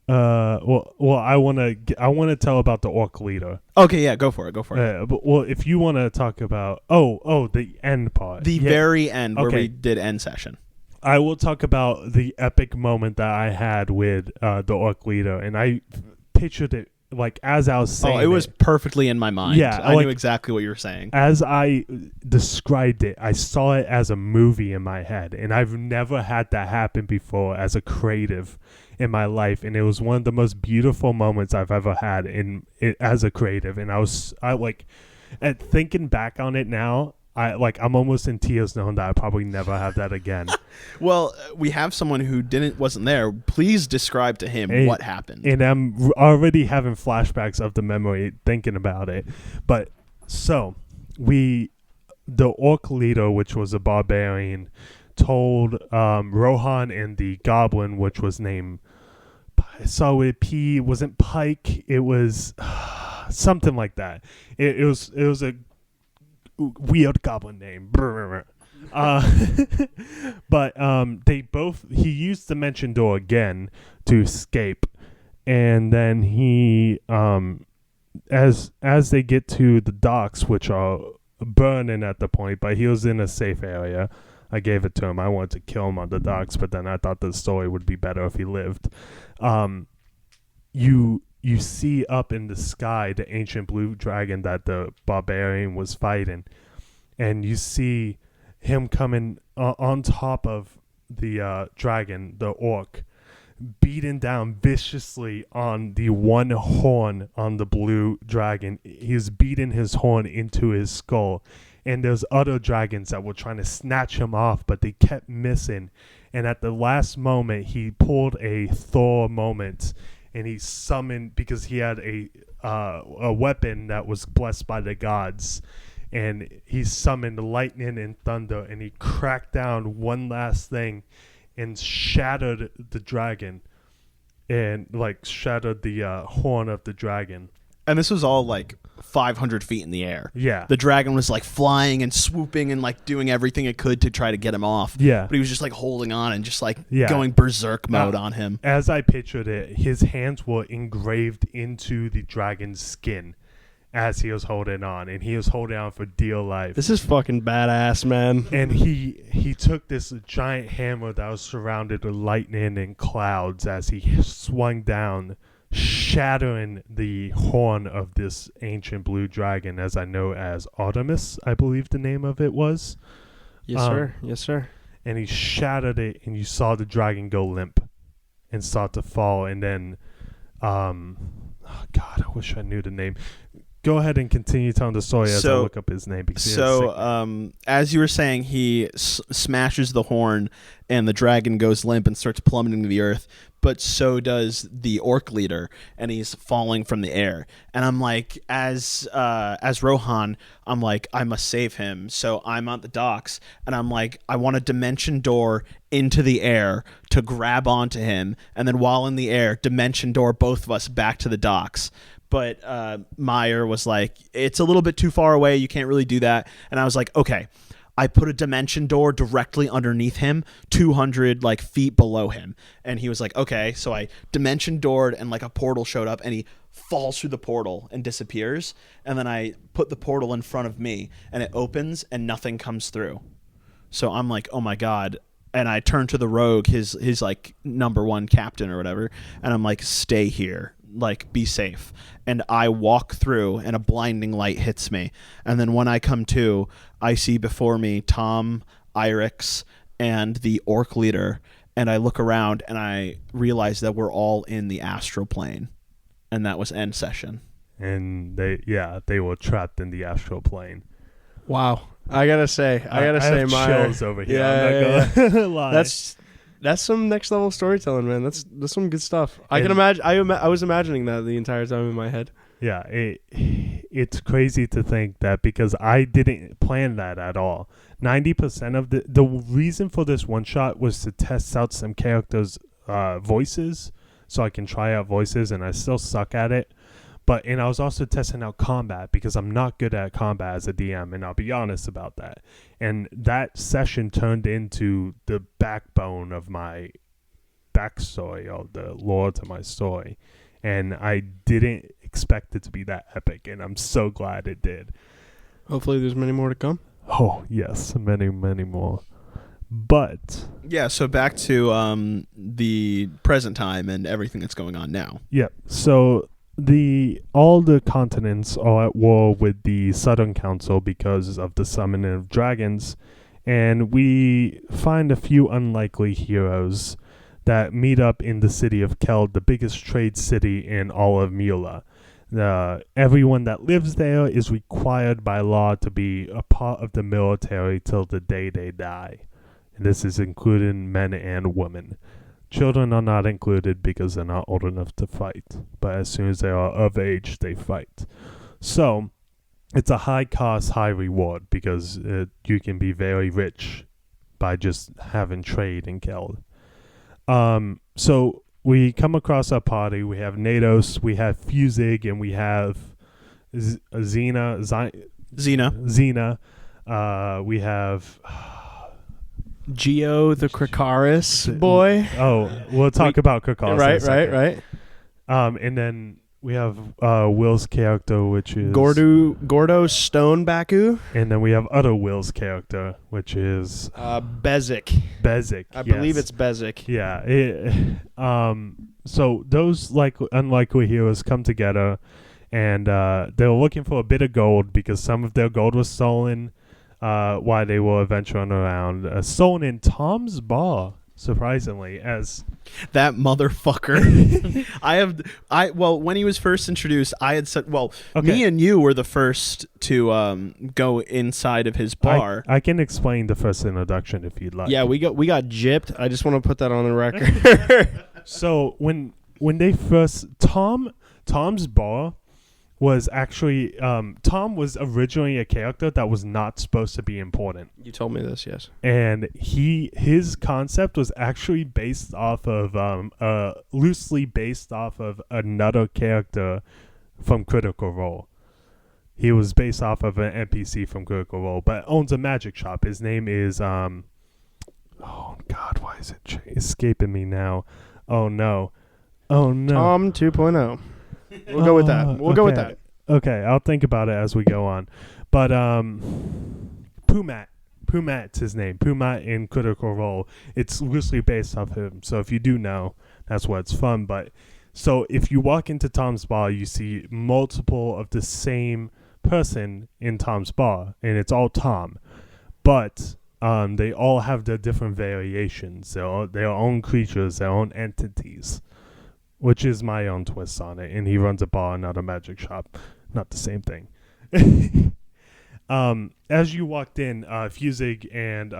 Well, I want to tell about the orc leader. Okay, yeah, go for it. But if you want to talk about the end part, The very end where Okay. we did end session. I will talk about the epic moment that I had with the orc leader, and I pictured it like as I was saying. Oh, it was perfectly in my mind. Yeah, I like- knew exactly what you were saying. As I described it, I saw it as a movie in my head, and I've never had that happen before as a creative in my life, and it was one of the most beautiful moments I've ever had in it as a creative. And I like, at thinking back on it now, I'm almost in tears knowing that I probably never have that again. Well, we have someone who wasn't there. Please describe to him And- what happened. And I'm already having flashbacks of the memory thinking about it. But so the orc leader, which was a barbarian, told Rohan and the goblin, which was named, so it P wasn't Pike, it was something like that. It was a weird goblin name. But he used Dimension Door again to escape, and then he as they get to the docks, which are burning at the point, but he was in a safe area. I gave it to him. I wanted to kill him on the docks, but then I thought the story would be better if he lived. You see up in the sky the ancient blue dragon that the barbarian was fighting, and you see him coming on top of the dragon, the orc, beating down viciously on the one horn on the blue dragon. He's beating his horn into his skull, and there's other dragons that were trying to snatch him off, but they kept missing. And at the last moment, he pulled a Thor moment, and he summoned, because he had a weapon that was blessed by the gods, and he summoned lightning and thunder, and he cracked down one last thing and shattered the dragon, and like shattered the horn of the dragon. And this was all like 500 feet in the air. Yeah. The dragon was like flying and swooping and like doing everything it could to try to get him off. Yeah. But he was just like holding on and just like Yeah. going berserk mode on him. As I pictured it, his hands were engraved into the dragon's skin as he was holding on, and he was holding on for dear life. This is fucking badass, man. And he took this giant hammer that was surrounded with lightning and clouds as he swung down, shattering the horn of this ancient blue dragon, as I know as Artemis, I believe the name of it was. Yes, sir. Yes, sir. And he shattered it, and you saw the dragon go limp and start to fall. And then, oh God, I wish I knew the name. Go ahead and continue telling the story as I look up his name. As you were saying, he smashes the horn, and the dragon goes limp and starts plummeting to the earth. But so does the orc leader, and he's falling from the air. And I'm like, as Rohan, I'm like, I must save him. So I'm on the docks, and I'm like, I want a dimension door into the air to grab onto him, and then while in the air, dimension door both of us back to the docks. But Myer was like, it's a little bit too far away. You can't really do that. And I was like, okay. I put a dimension door directly underneath him, 200 like feet below him. And he was like, okay. So I dimension doored, and like a portal showed up, and he falls through the portal and disappears. And then I put the portal in front of me, and it opens and nothing comes through. So I'm like, oh my God. And I turn to the rogue, his like number one captain or whatever. And I'm like, stay here. Like, be safe. And I walk through, and a blinding light hits me. And then when I come to, I see before me Tom, Irix, and the orc leader, and I look around and I realize that we're all in the astral plane, and that was end session. And they were trapped in the astral plane. Wow. I gotta say, have Myer. chills over here. Yeah, I'm not gonna lie. That's some next level storytelling, man. That's some good stuff. I And- can imagine. I was imagining that the entire time in my head. Yeah, it's crazy to think that, because I didn't plan that at all. 90% of the reason for this one shot was to test out some characters' voices, so I can try out voices, and I still suck at it. And I was also testing out combat, because I'm not good at combat as a DM, and I'll be honest about that. And that session turned into the backbone of my backstory, or the lore to my story. And I didn't expect it to be that epic, and I'm so glad it did. Hopefully, there's many more to come. Oh, yes, many, many more. But Yeah, so back to the present time and everything that's going on now. yeah, so all the continents are at war with the Southern Council because of the summoning of dragons, and we find a few unlikely heroes that meet up in the city of Keld, the biggest trade city in all of Mula. Everyone that lives there is required by law to be a part of the military till the day they die. And this is including men and women. Children are not included because they're not old enough to fight. But as soon as they are of age, they fight. So it's a high cost, high reward, because you can be very rich by just having trade in Keld. So we come across our party. We have Natos, we have Fusig, and we have Xena. We have Geo the Krakaris boy. Oh, we'll talk about Krakaris. Right. And then we have Will's character, which is Gordo Stone Baku. and then we have other Will's character, which is Bezic. Bezic. I believe it's Bezic. Yeah. So those unlikely heroes come together, and they were looking for a bit of gold because some of their gold was stolen while they were adventuring around. Stolen in Tom's bar, surprisingly, as That motherfucker. When he was first introduced, I had said, me and you were the first to go inside of his bar. I can explain the first introduction if you'd like. Yeah, we got gypped. I just want to put that on the record. So when they first Tom's bar was actually Tom was originally a character that was not supposed to be important. You told me this, yes. And his concept was actually based off of loosely based off of another character from Critical Role. He was based off of an NPC from Critical Role, but owns a magic shop. His name is oh God, why is it escaping me now? Oh no. Tom 2.0. We'll go with that. We'll go with that. Okay, I'll think about it as we go on. But Pumat's his name. Pumat in Critical Role. It's loosely based off him. So if you do know, that's why it's fun. But so if you walk into Tom's bar, you see multiple of the same person in Tom's bar, and it's all Tom. But they all have their different variations, their own creatures, their own entities, which is my own twist on it. And he runs a bar, not a magic shop. Not the same thing. As you walked in, Fusig and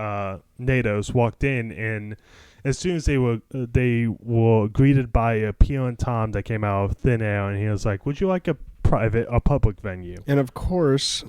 Natos walked in, and as soon as they were greeted by a peeling Tom that came out of thin air, and he was like, "Would you like a public venue?" And of course,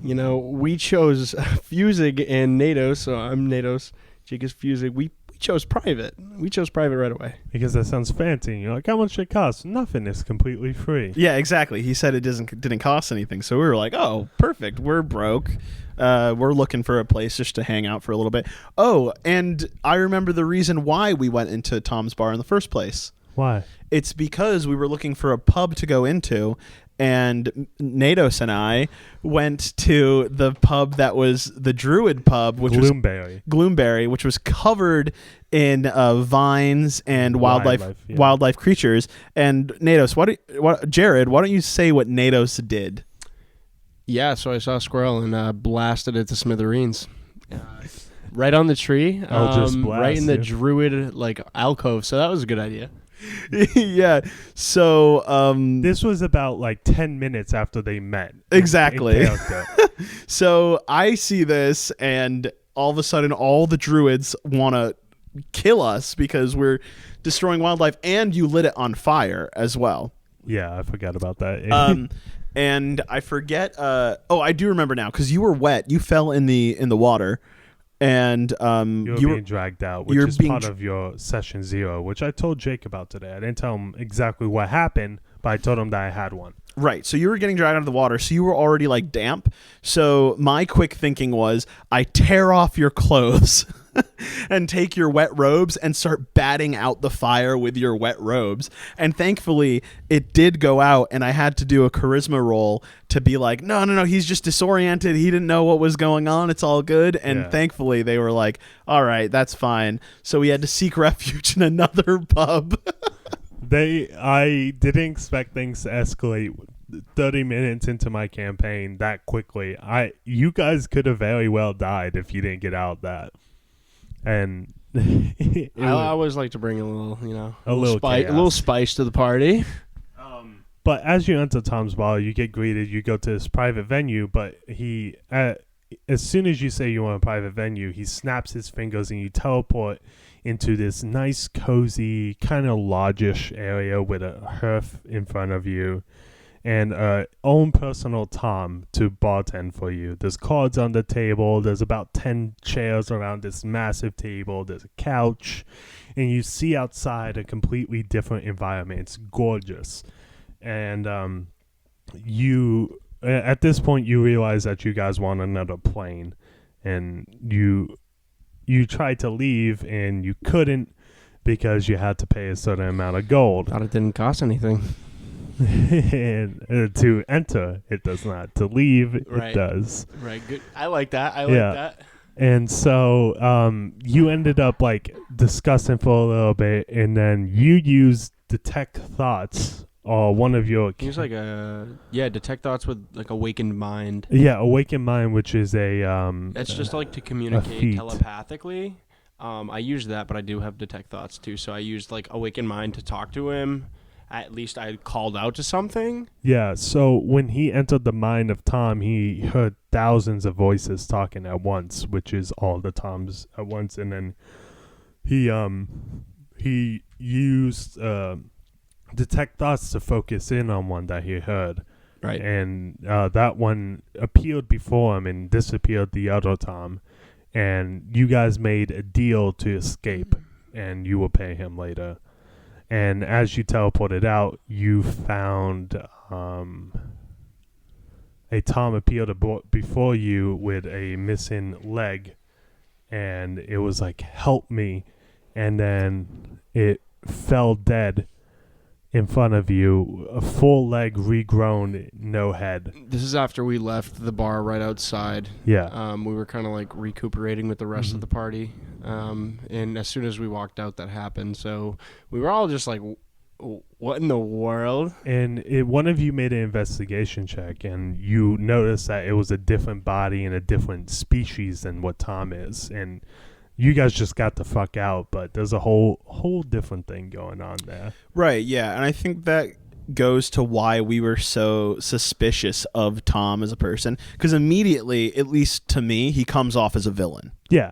we chose Fusig and Natos. So I'm Natos, Jake is Fusig. We chose private. We chose private right away. Because that sounds fancy. You're like, how much it costs? Nothing. It's completely free. Yeah, exactly. He said it didn't cost anything. So we were like, oh, perfect. We're broke. We're looking for a place just to hang out for a little bit. Oh, and I remember the reason why we went into Tom's bar in the first place. Why? It's because we were looking for a pub to go into, and Natos and I went to the pub that was the Druid pub, which was Gloomberry, which was covered in vines and wildlife creatures. And Natos, Jarrod, why don't you say what Natos did? Yeah, so I saw a squirrel and blasted it to smithereens. right on the tree. Just right in the blast you. druid like alcove. So that was a good idea. Yeah. So This was about like 10 minutes after they met. Exactly. in character. so I see this, and all of a sudden, all the druids want to kill us because we're destroying wildlife, and you lit it on fire as well. Yeah, I forgot about that. And I forget. I do remember now because you were wet. You fell in the water, and you were being dragged out, which you're is being part of your session 0, which I told Jake about today. I didn't tell him exactly what happened, but I told him that I had one. Right. So you were getting dragged out of the water. So you were already like damp. So my quick thinking was I tear off your clothes and take your wet robes and start batting out the fire with your wet robes. And thankfully it did go out, and I had to do a charisma roll to be like, no, he's just disoriented. He didn't know what was going on. It's all good. And thankfully they were like, all right, that's fine. So we had to seek refuge in another pub. I didn't expect things to escalate 30 minutes into my campaign that quickly. You guys could have very well died if you didn't get out of that. And I always like to bring a little, a little spice to the party. But as you enter Tom's bar, you get greeted. You go to this private venue, but he, as soon as you say you want a private venue, he snaps his fingers and you teleport into this nice, cozy, kind of lodgish area with a hearth in front of you and own personal Tom to bartend for you. There's cards on the table. There's about 10 chairs around this massive table. There's a couch. And you see outside a completely different environment. It's gorgeous. And at this point, you realize that you guys want another plane. And you tried to leave and you couldn't because you had to pay a certain amount of gold. Thought it didn't cost anything. And to enter, it does not. To leave, right. It does. Right. Good. I like that. I like that. And so you ended up like discussing for a little bit, and then you used detect thoughts. Or one of your... Use like detect thoughts with like awakened mind. Yeah, awakened mind, which is a... That's just like to communicate telepathically. I use that, but I do have detect thoughts too. So I used like awakened mind to talk to him. At least I called out to something. Yeah, so when he entered the mind of Tom, he heard thousands of voices talking at once, which is all the Toms at once. And then he used... detect thoughts to focus in on one that he heard. Right. And that one appeared before him and disappeared the other Tom. And you guys made a deal to escape, and you will pay him later. And as you teleported out, you found a Tom appeared before you with a missing leg. And it was like, help me. And then it fell dead in front of you, a full leg regrown, no head. This is after we left the bar right outside. Yeah. We were kind of like recuperating with the rest of the party. And as soon as we walked out, that happened. So we were all just like, what in the world? And one of you made an investigation check, and you noticed that it was a different body and a different species than what Tom is. And you guys just got the fuck out, but there's a whole different thing going on there. Right, yeah. And I think that goes to why we were so suspicious of Tom as a person. Because immediately, at least to me, he comes off as a villain. Yeah.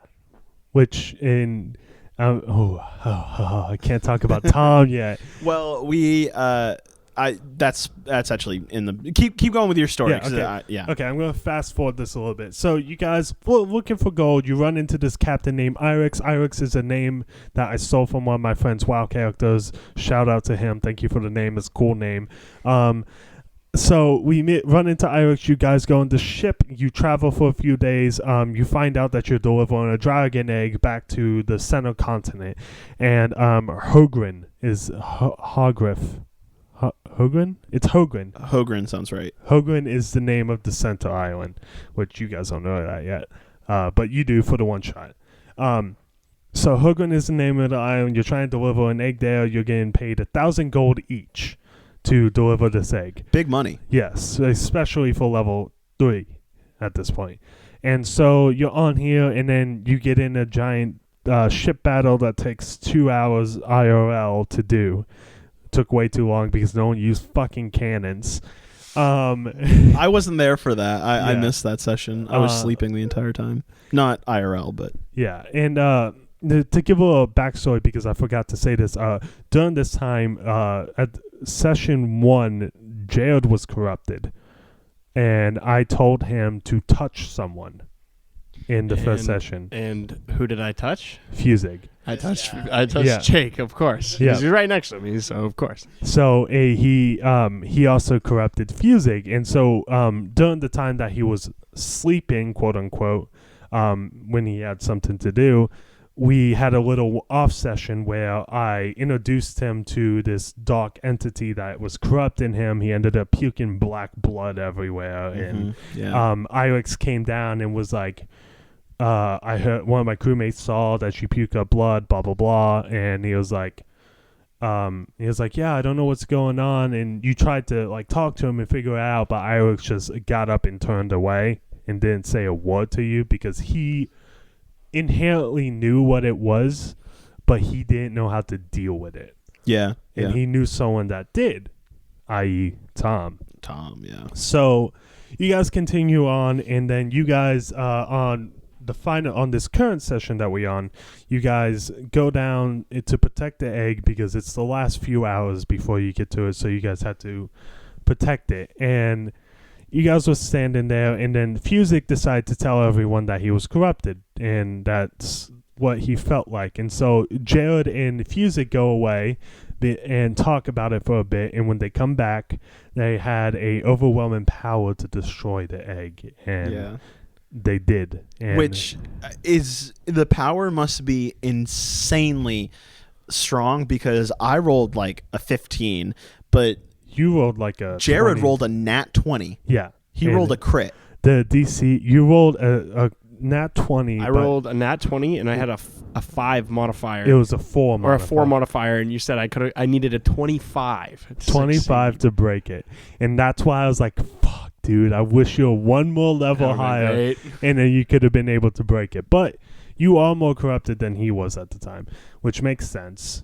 Which in... I can't talk about Tom yet. Well, that's actually in the keep going with your story. Okay, I'm going to fast forward this a little bit. So you guys looking for gold, you run into this captain named Irex. Irex is a name that I stole from one of my friend's WoW characters. Shout out to him. Thank you for the name. It's a cool name. So we run into Irex. You guys go on the ship. You travel for a few days. You find out that you're delivering a dragon egg back to the center continent. And Hogren is Hogriff. Hogren? It's Hogren. Hogren sounds right. Hogren is the name of the center island, which you guys don't know that yet. But you do for the one shot. So Hogren is the name of the island. You're trying to deliver an egg there. You're getting paid 1,000 gold each to deliver this egg. Big money. Yes, especially for level 3 at this point. And so you're on here, and then you get in a giant ship battle that takes 2 hours IRL to do. Took way too long because no one used fucking cannons. I wasn't there for that. I Yeah. missed that session. I was sleeping the entire time. Not IRL, but Yeah, and to give a little backstory, because I forgot to say this, during this time, at session 1, Jarrod was corrupted, and I told him to touch someone in the first session. And who did I touch? Fusig. I touched Yeah. Jake, of course. Yeah. He's right next to me, so of course. So he also corrupted Fusig, and so during the time that he was sleeping, quote unquote, when he had something to do, we had a little off session where I introduced him to this dark entity that was corrupting him. He ended up puking black blood everywhere, and Irex came down and was like, I heard one of my crewmates saw that she puked up blood, blah blah blah, and he was like, yeah, I don't know what's going on, and you tried to like talk to him and figure it out, but Irex just got up and turned away and didn't say a word to you because he inherently knew what it was, but he didn't know how to deal with it. Yeah. And he knew someone that did, i.e. Tom. Yeah. So you guys continue on, and then you guys on this current session that we're on, you guys go down to protect the egg because it's the last few hours before you get to it, so you guys had to protect it. And you guys were standing there, and then Fusig decided to tell everyone that he was corrupted, and that's what he felt like. And so Jarrod and Fusig go away and talk about it for a bit, and when they come back, they had a overwhelming power to destroy the egg, and they did. And which is, the power must be insanely strong, because I rolled like a 15, but you rolled like a Jarrod 20. rolled a nat 20. Yeah. He rolled a crit. The DC, you rolled a nat 20. I rolled a nat 20, and I had a 5 modifier. It was a 4 modifier. Or a 4 modifier, and you said I needed a 25. 25 to break it. And that's why I was like, fuck, dude, I wish you were one more level higher, and then you could have been able to break it. But you are more corrupted than he was at the time, which makes sense.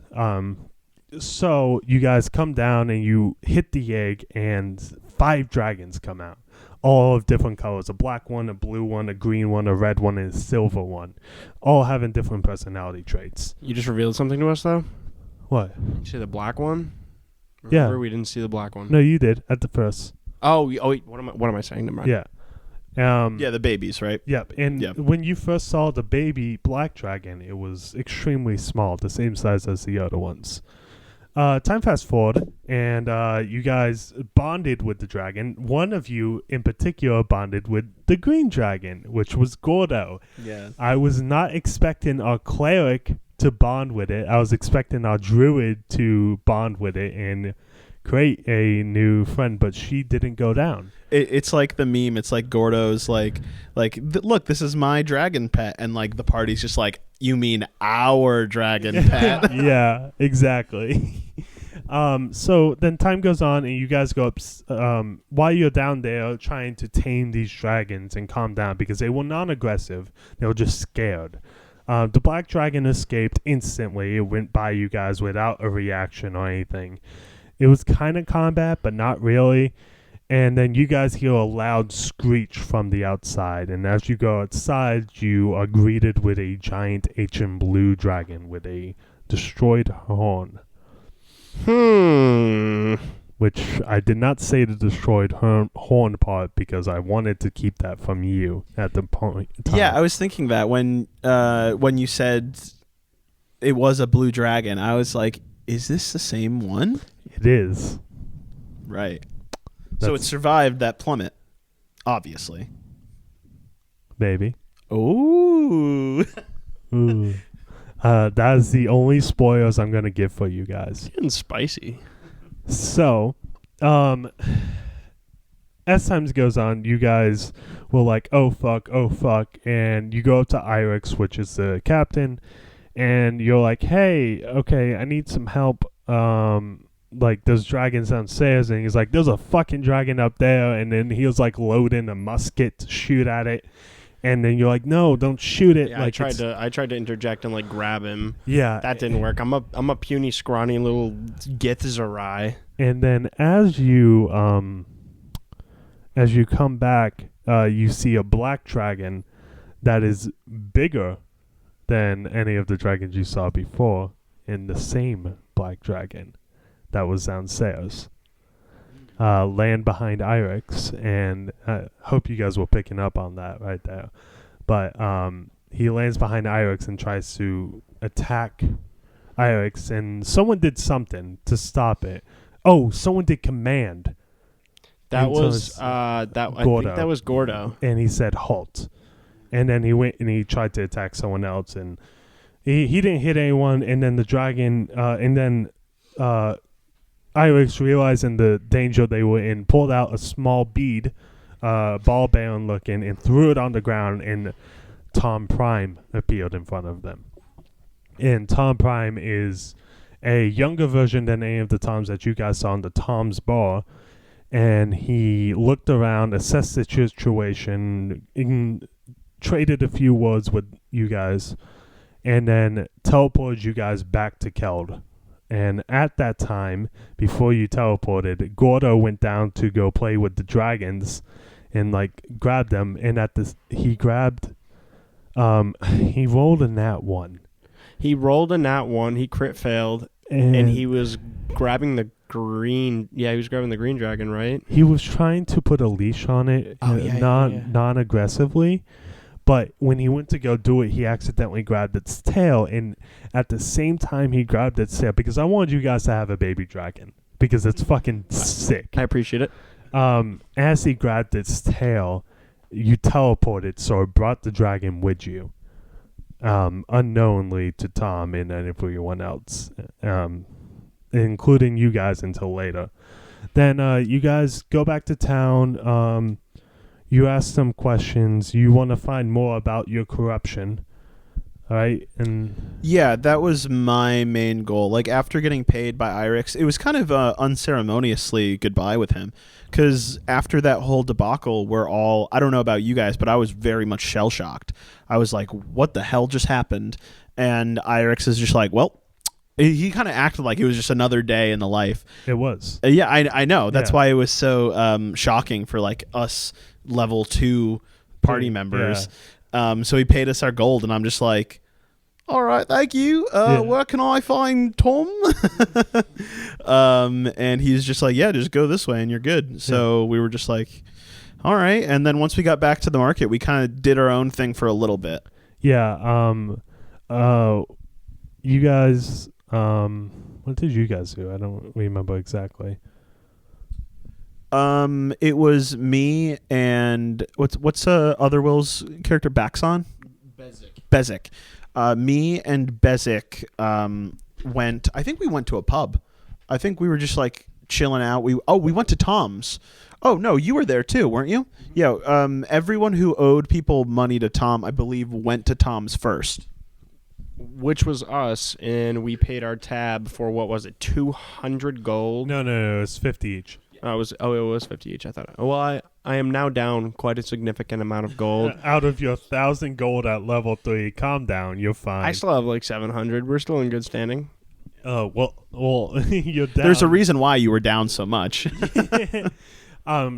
So you guys come down and you hit the egg, and 5 dragons come out, all of different colors: a black one, a blue one, a green one, a red one, and a silver one, all having different personality traits. You just revealed something to us, though? What? You see the black one? Yeah. Remember, we didn't see the black one. No, you did at the first. Oh, wait, what am I saying? Never mind. Yeah. The babies, right? Yep. And when you first saw the baby black dragon, it was extremely small, the same size as the other ones. Time fast forward, and you guys bonded with the dragon. One of you in particular bonded with the green dragon, which was Gordo. Yeah. I was not expecting our cleric to bond with it. I was expecting our druid to bond with it and create a new friend, but she didn't go down. It's like the meme. It's like Gordo's like look, this is my dragon pet, and like the party's just like, you mean our dragon pet? Yeah, exactly. So then time goes on, and you guys go up while you're down there trying to tame these dragons and calm down, because they were non-aggressive. They were just scared. The black dragon escaped instantly. It went by you guys without a reaction or anything. It was kind of combat, but not really. And then you guys hear a loud screech from the outside. And as you go outside, you are greeted with a giant ancient blue dragon with a destroyed horn. Which I did not say the destroyed horn part, because I wanted to keep that from you at the point. Yeah, I was thinking that when you said it was a blue dragon, I was like, is this the same one? It is. Right. So it survived that plummet, obviously. Maybe. Ooh. Ooh. That is the only spoilers I'm going to give for you guys. It's getting spicy. So, as time goes on, you guys will like, oh fuck, and you go up to Irex, which is the captain, and you're like, hey, okay, I need some help. Like, there's dragons downstairs, and he's like, there's a fucking dragon up there, and then he was like loading a musket to shoot at it, And then you're like, no, don't shoot it. Yeah, like I tried to interject and like grab him. Yeah. That didn't work. I'm a puny, scrawny little Githzerai. And then as you come back, you see a black dragon that is bigger than any of the dragons you saw before, and the same black dragon that was downstairs. Land behind Irix, and I hope you guys were picking up on that right there. But he lands behind Irix and tries to attack Irix, and someone did something to stop it. Oh, someone did command. That was I think that was Gordo. And he said halt. And then he went and he tried to attack someone else, and he didn't hit anyone. And then the dragon, Irix, realizing the danger they were in, pulled out a small bead, ball bearing looking, and threw it on the ground. And Tom Prime appeared in front of them. And Tom Prime is a younger version than any of the Toms that you guys saw in the Tom's Bar. And he looked around, assessed the situation, traded a few words with you guys, and then teleported you guys back to Keld. And at that time, before you teleported, Gordo went down to go play with the dragons and like grabbed them. And he grabbed, he rolled a nat 1. He rolled a nat 1. He crit failed, and he was grabbing the green. Yeah, he was grabbing the green dragon, right? He was trying to put a leash on it, non-aggressively. But when he went to go do it, he accidentally grabbed its tail. And at the same time he grabbed its tail, because I wanted you guys to have a baby dragon, because it's fucking sick. I appreciate it. As he grabbed its tail, you teleported, so it brought the dragon with you, unknowingly to Tom and everyone else, including you guys until later. Then you guys go back to town. You ask some questions. You want to find more about your corruption, right? And yeah, that was my main goal. Like, after getting paid by Irix, it was kind of unceremoniously goodbye with him, because after that whole debacle, I don't know about you guys, but I was very much shell-shocked. I was like, what the hell just happened? And Irix is just like, well, he kind of acted like it was just another day in the life. It was. Yeah, I know. That's why it was so shocking for like us level 2 party members. Yeah. So he paid us our gold, and I'm just like, all right, thank you. Where can I find Tom? And he's just like, yeah, just go this way and you're good. So we were just like, all right. And then once we got back to the market, we kind of did our own thing for a little bit. Yeah. You guys, what did you guys do? I don't remember exactly. It was me and what's other Will's character, Baxon? Bezic. Me and Bezic went. I think we went to a pub. I think we were just like chilling out. We went to Tom's. Oh no, you were there too, weren't you? Yeah. Everyone who owed people money to Tom, I believe, went to Tom's first. Which was us, and we paid our tab for, what was it, 200 gold? No, it was 50 each. It was 50 each. I thought. Well, I am now down quite a significant amount of gold. Out of your 1,000 gold at level 3, calm down. You're fine. I still have like 700. We're still in good standing. Oh well, you're down. There's a reason why you were down so much.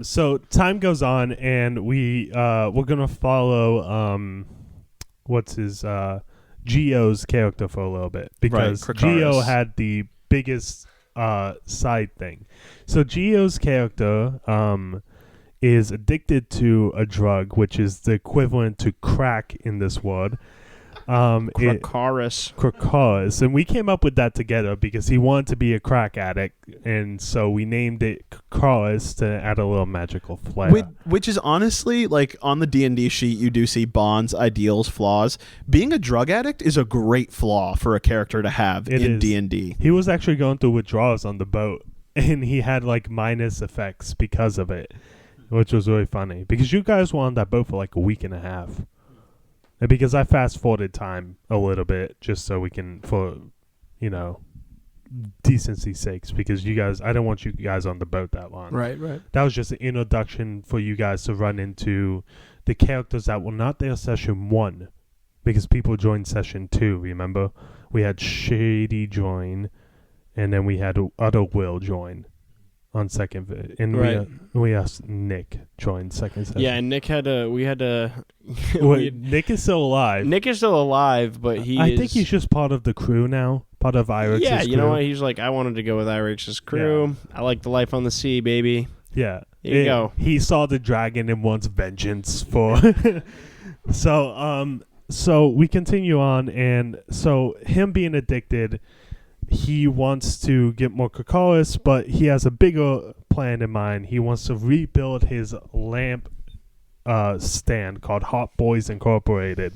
So time goes on, and we're gonna follow what's his Geo's character for a little bit, because Geo had the biggest side thing. So Geo's character is addicted to a drug, which is the equivalent to crack in this world. Crakaris. And we came up with that together because he wanted to be a crack addict, and so we named it Crakaris to add a little magical flair. Which is honestly, like, on the D&D sheet, you do see bonds, ideals, flaws. Being a drug addict is a great flaw for a character to have in D&D. He was actually going through withdrawals on the boat, and he had like minus effects because of it, which was really funny, because you guys were on that boat for like a week and a half. Because I fast-forwarded time a little bit just so we can, for, decency's sakes, because you guys, I don't want you guys on the boat that long. Right. That was just an introduction for you guys to run into the characters that were not there session 1, because people joined session 2, remember? We had Shady join, and then we had Other Will join on second. And Right. we asked Nick join second session. Yeah, and Nick we had to. Wait, Nick is still alive. Nick is still alive, but I think he's just part of the crew now, part of Irix's Yeah, crew. you know what? He's like, I wanted to go with Irix's crew. Yeah. I like the life on the sea, baby. Yeah. Here you go. He saw the dragon and wants vengeance for... So we continue on, and so him being addicted, he wants to get more Krakoris, but he has a bigger plan in mind. He wants to rebuild his lamp stand called Hot Boys Incorporated.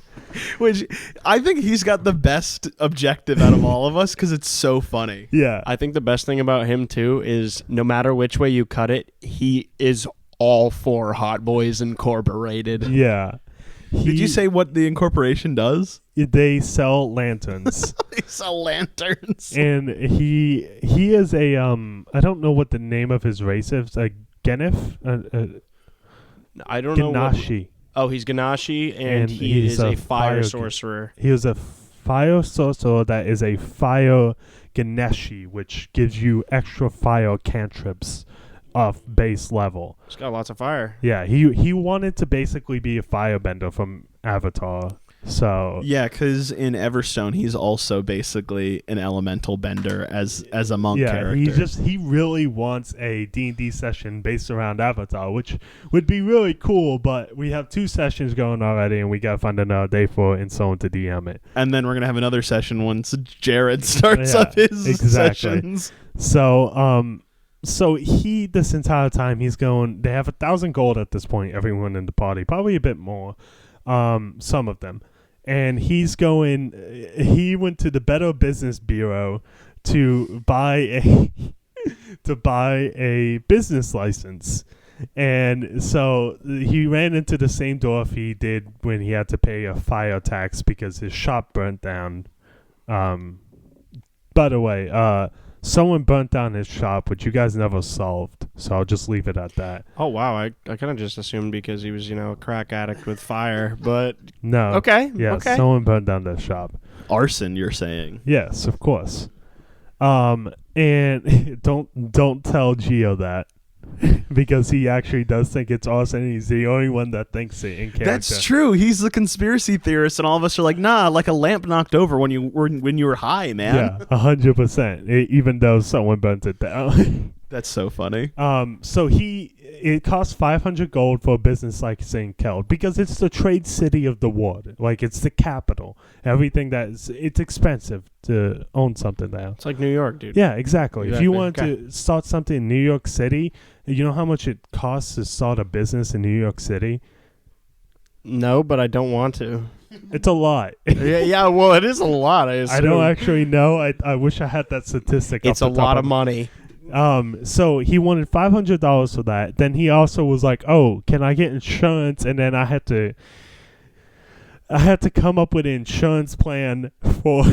Which I think he's got the best objective out of all of us because it's so funny. Yeah. I think the best thing about him, too, is no matter which way you cut it, he is all for Hot Boys Incorporated. Yeah. Did you say what the incorporation does? They sell lanterns. They sell lanterns. And he is a I don't know what the name of his race is. A Genif? I don't know. Ganashi. He's Ganashi, and And he he's is a a fire fire sorcerer. He is a fire sorcerer that is a fire Ganeshi, which gives you extra fire cantrips off base level. He's got lots of fire. Yeah, he wanted to basically be a firebender from Avatar. So Yeah, because in Everstone, he's also basically an elemental bender as a monk character. he really wants a D&D session based around Avatar, which would be really cool, but we have 2 sessions going already, and we got to find another day for it and someone to DM it. And then we're going to have another session once Jarrod starts Yeah, up his exactly. sessions. So he, this entire time, he's going, they have 1,000 gold at this point, everyone in the party, probably a bit more, some of them. And he went to the Better Business Bureau to buy a business license. And so he ran into the same door he did when he had to pay a fire tax because his shop burnt down. By the way, someone burnt down his shop, which you guys never solved. So I'll just leave it at that. Oh, wow. I kind of just assumed because he was, a crack addict with fire, but... No. Okay. Yeah, okay. someone burned down the shop. Arson, you're saying. Yes, of course. And don't tell Gio that. Because he actually does think it's arson. He's the only one that thinks it in character. That's true. He's the conspiracy theorist, and all of us are like, nah, like a lamp knocked over when you were high, man. Yeah, 100%. Even though someone burnt it down. That's so funny. So it costs 500 gold for a business like St. Keld because it's the trade city of the world. Like, it's the capital. Everything it's expensive to own something there. It's like New York, dude. Yeah, exactly. If Exactly. you wanted to start something in New York City, you know how much it costs to start a business in New York City? No, but I don't want to. It's a lot. yeah, well, it is a lot, I assume. I don't actually know. I wish I had that statistic. It's a lot of money. So he wanted $500 for that. Then he also was like, "Oh, can I get insurance?" And then I had to come up with an insurance plan for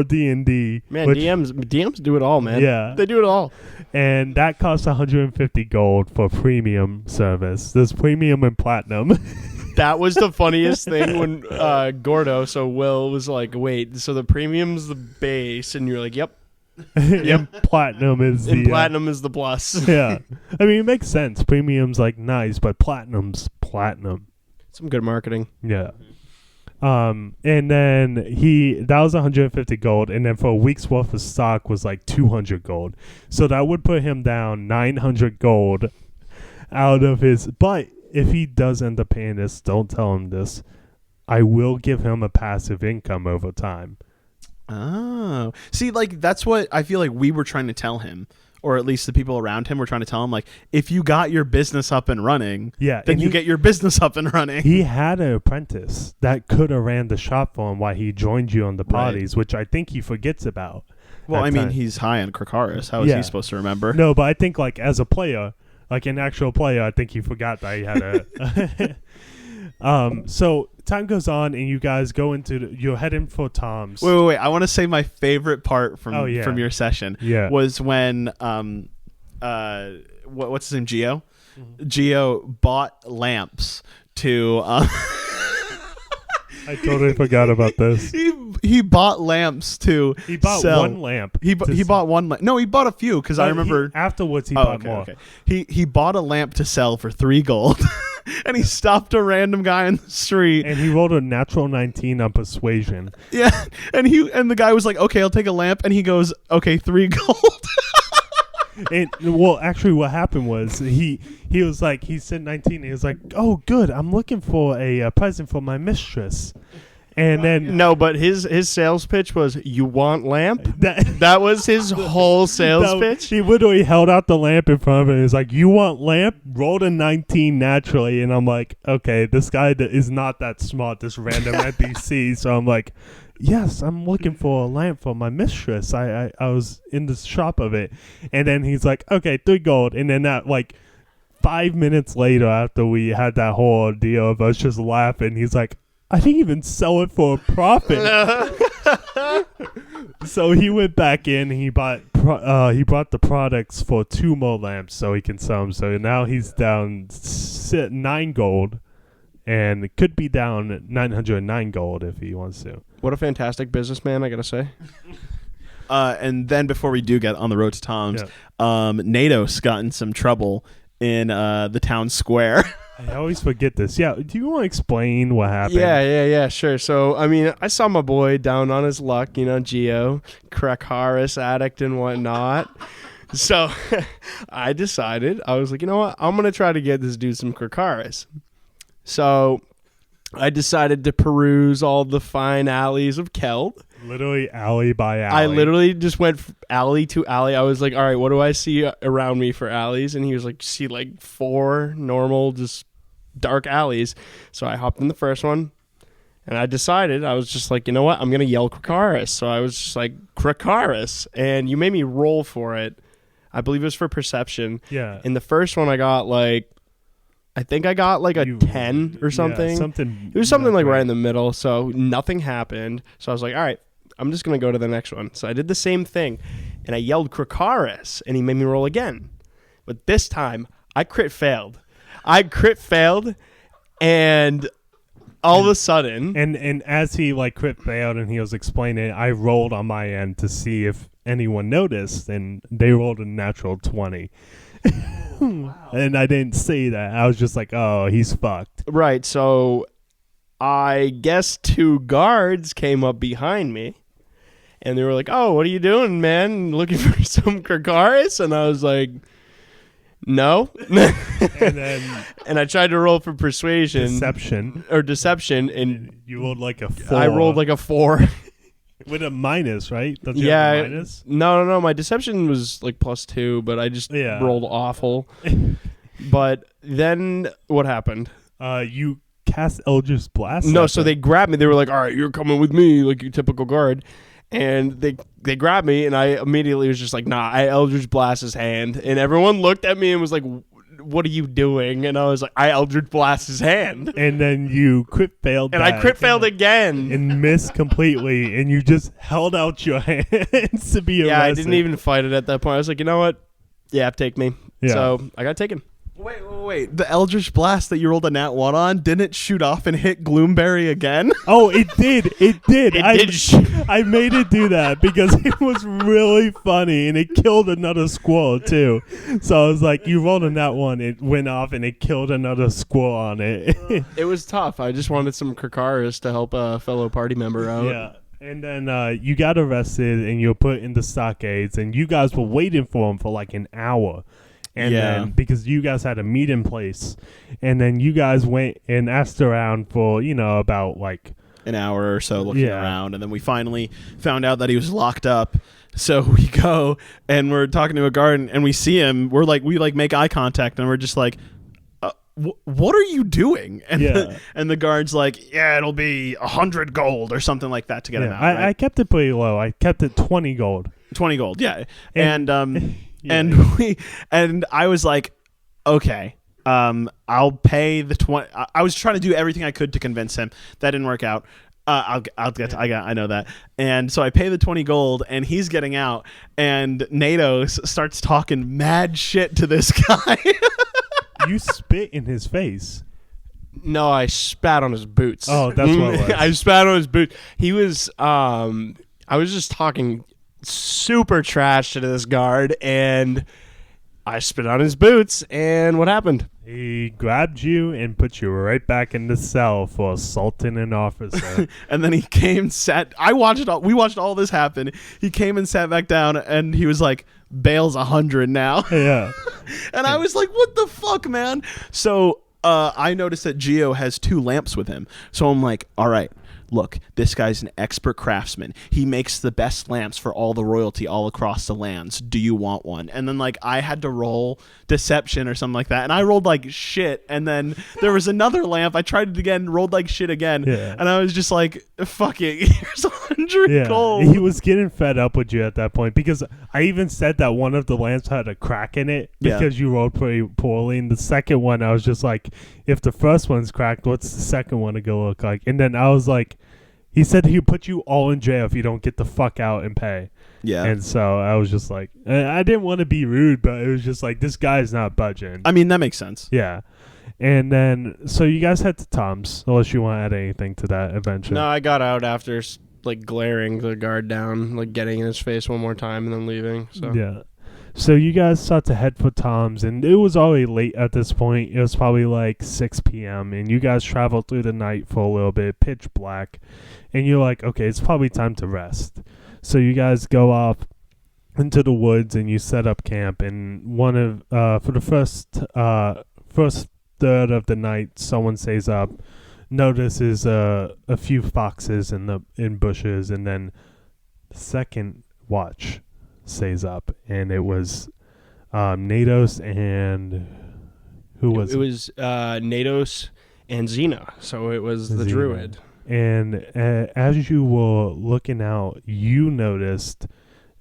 D&D. Man, DMs do it all, man. Yeah. They do it all. And that costs 150 gold for premium service. There's premium and platinum. That was the funniest thing when Gordo, so Will, was like, wait, so the premium's the base, and you're like, yep. And platinum is And the platinum is the plus. yeah. I mean, it makes sense. Premium's like nice, but platinum's platinum. Some good marketing. Yeah. And then that was 150 gold, and then for a week's worth of stock was like 200 gold. So that would put him down 900 gold out of his. But if he does end up paying this, don't tell him this. I will give him a passive income over time. Oh. See, like, that's what I feel like we were trying to tell him. Or at least the people around him were trying to tell him, like, if you got your business up and running, Yeah, then and you get your business up and running. He had an apprentice that could have ran the shop for him while he joined you on the parties, which I think he forgets about. Well, at I mean, times. he's high on Krakaris. How is he supposed to remember? No, but I think, like, as a player, like an actual player, I think he forgot that he had a... So time goes on, and you guys go you're heading for Tom's. Wait. I want to say my favorite part from your session Yeah. was when, what's his name, Gio? Geo bought lamps to. I totally forgot about this. He bought lamps to. He bought sell. one lamp. He bought one lamp. No, he bought a few because I remember afterwards he bought more. Okay. He bought a lamp to sell for 3 gold, and he stopped a random guy in the street. And he rolled a natural 19 on persuasion. Yeah, and the guy was like, "Okay, I'll take a lamp," and he goes, "Okay, 3 gold." And well, actually, what happened was he was like, he said 19. And he was like, "Oh, good, I'm looking for a present for my mistress." And then no, but his sales pitch was, "You want lamp?" That was his whole sales pitch. He literally held out the lamp in front of him. He was like, "You want lamp?" Rolled a 19 naturally, and I'm like, "Okay, this guy is not that smart. This random NPC." So I'm like, "Yes, I'm looking for a lamp for my mistress. I was in the shop of it." And then he's like, "Okay, 3 gold." And then that 5 minutes later, after we had that whole ordeal of us just laughing, he's like, "I didn't even sell it for a profit." So he went back in. He bought the products for 2 more lamps so he can sell them. So now he's down 9 gold, and it could be down 909 gold if he wants to. What a fantastic businessman, I gotta say. And then before we do get on the road to Tom's, Natos got in some trouble in the town square. I always forget this. Yeah, do you want to explain what happened? Yeah, sure. So, I mean, I saw my boy down on his luck, Geo, Crackaris addict and whatnot. So, I decided, I was like, you know what? I'm going to try to get this dude some Crackaris. So, I decided to peruse all the fine alleys of Keld. Literally alley by alley. I literally just went alley to alley. I was like, all right, what do I see around me for alleys? And he was like, see 4 normal, just dark alleys. So I hopped in the first one, and I decided, I was just like, you know what? I'm going to yell Crackaris. So I was just like, Crackaris. And you made me roll for it. I believe it was for perception. Yeah. In the first one, I got I think I got a 10 or something. Yeah, something. It was something right in the middle, so nothing happened. So I was like, all right, I'm just going to go to the next one. So I did the same thing, and I yelled Crackaris, and he made me roll again. But this time, I crit failed. And all of a sudden... And as he crit failed and he was explaining it, I rolled on my end to see if anyone noticed, and they rolled a natural 20. Wow. And I didn't say that. I was just like, oh, he's fucked. Right, so I guess 2 guards came up behind me, and they were like, oh, what are you doing, man? Looking for some Crackaris? And I was like, no. And I tried to roll for persuasion. Deception, and you rolled a 4. I rolled a 4. With a minus, right? Don't you have a minus? No. My deception was +2, but I just rolled awful. But then what happened? You cast Eldritch Blast? No, so they grabbed me. They were like, all right, you're coming with me, like your typical guard. And they grabbed me, and I immediately was just like, nah, I Eldritch Blast his hand. And everyone looked at me and was like, what are you doing? And I was like, I Eldritch Blast his hand. And then you crit failed. And I crit failed again. And missed completely. And you just held out your hands to be arrested. Yeah, I didn't even fight it at that point. I was like, you know what? Yeah, take me. Yeah. So I got taken. Wait. The Eldritch Blast that you rolled a nat 1 on, didn't it shoot off and hit Gloomberry again? Oh, it did. I made it do that because it was really funny, and it killed another squirrel, too. So I was like, you rolled a nat 1, it went off, and it killed another squirrel on it. It was tough. I just wanted some Crackaris to help a fellow party member out. Yeah. And then you got arrested, and you were put in the stockades, and you guys were waiting for him for an hour. And then because you guys had a meeting place, and then you guys went and asked around for, about an hour or so looking around. And then we finally found out that he was locked up. So we go and we're talking to a guard, and we see him. We make eye contact, and we're just like, what are you doing? And and the guard's like, it'll be 100 gold or something like that to get him out. Right? I kept it pretty low. I kept it 20 gold. 20 gold, yeah. And and I was like, okay, I'll pay the 20. I was trying to do everything I could to convince him. That didn't work out. I know that. And so I pay the 20 gold, and he's getting out, and Natos starts talking mad shit to this guy. you spit in his face. No, I spat on his boots. Oh, that's what it was. I spat on his boots. He was, I was just talking super trash to this guard, and I spit on his boots, and what happened? He grabbed you and put you right back in the cell for assaulting an officer. And then he came, we watched all this happen. He came and sat back down, and he was like, bail's 100 now. Yeah. And I was like, what the fuck, man? So I noticed that Gio has 2 lamps with him. So I'm like, all right, look, this guy's an expert craftsman. He makes the best lamps for all the royalty all across the lands. Do you want one? And then like I had to roll deception or something like that. And I rolled like shit. And then there was another lamp. I tried it again, rolled like shit again. Yeah. And I was just like, fuck it. Here's 100 gold. He was getting fed up with you at that point because I even said that one of the lamps had a crack in it because you rolled pretty poorly. And the second one, I was just like, if the first one's cracked, what's the second one to go look like? And then I was like, he said he'd put you all in jail if you don't get the fuck out and pay. Yeah. And so I was just like, I didn't want to be rude, but it was just like, this guy's not budging. I mean, that makes sense. Yeah. And then, so you guys head to Tom's, unless you want to add anything to that adventure. No, I got out after like glaring the guard down, like getting in his face one more time and then leaving. So Yeah. So you guys start to head for Tom's, and it was already late at this point. It was probably like 6 p.m., and you guys traveled through the night for a little bit, pitch black, and you're like, okay, it's probably time to rest. So you guys go off into the woods, and you set up camp, and for the first third of the night, someone stays up, notices a few foxes in bushes, and then the second watch stays up, and it was Natos and who was it? It was Natos and Xena, so it was the Xena. druid. And as you were looking out, you noticed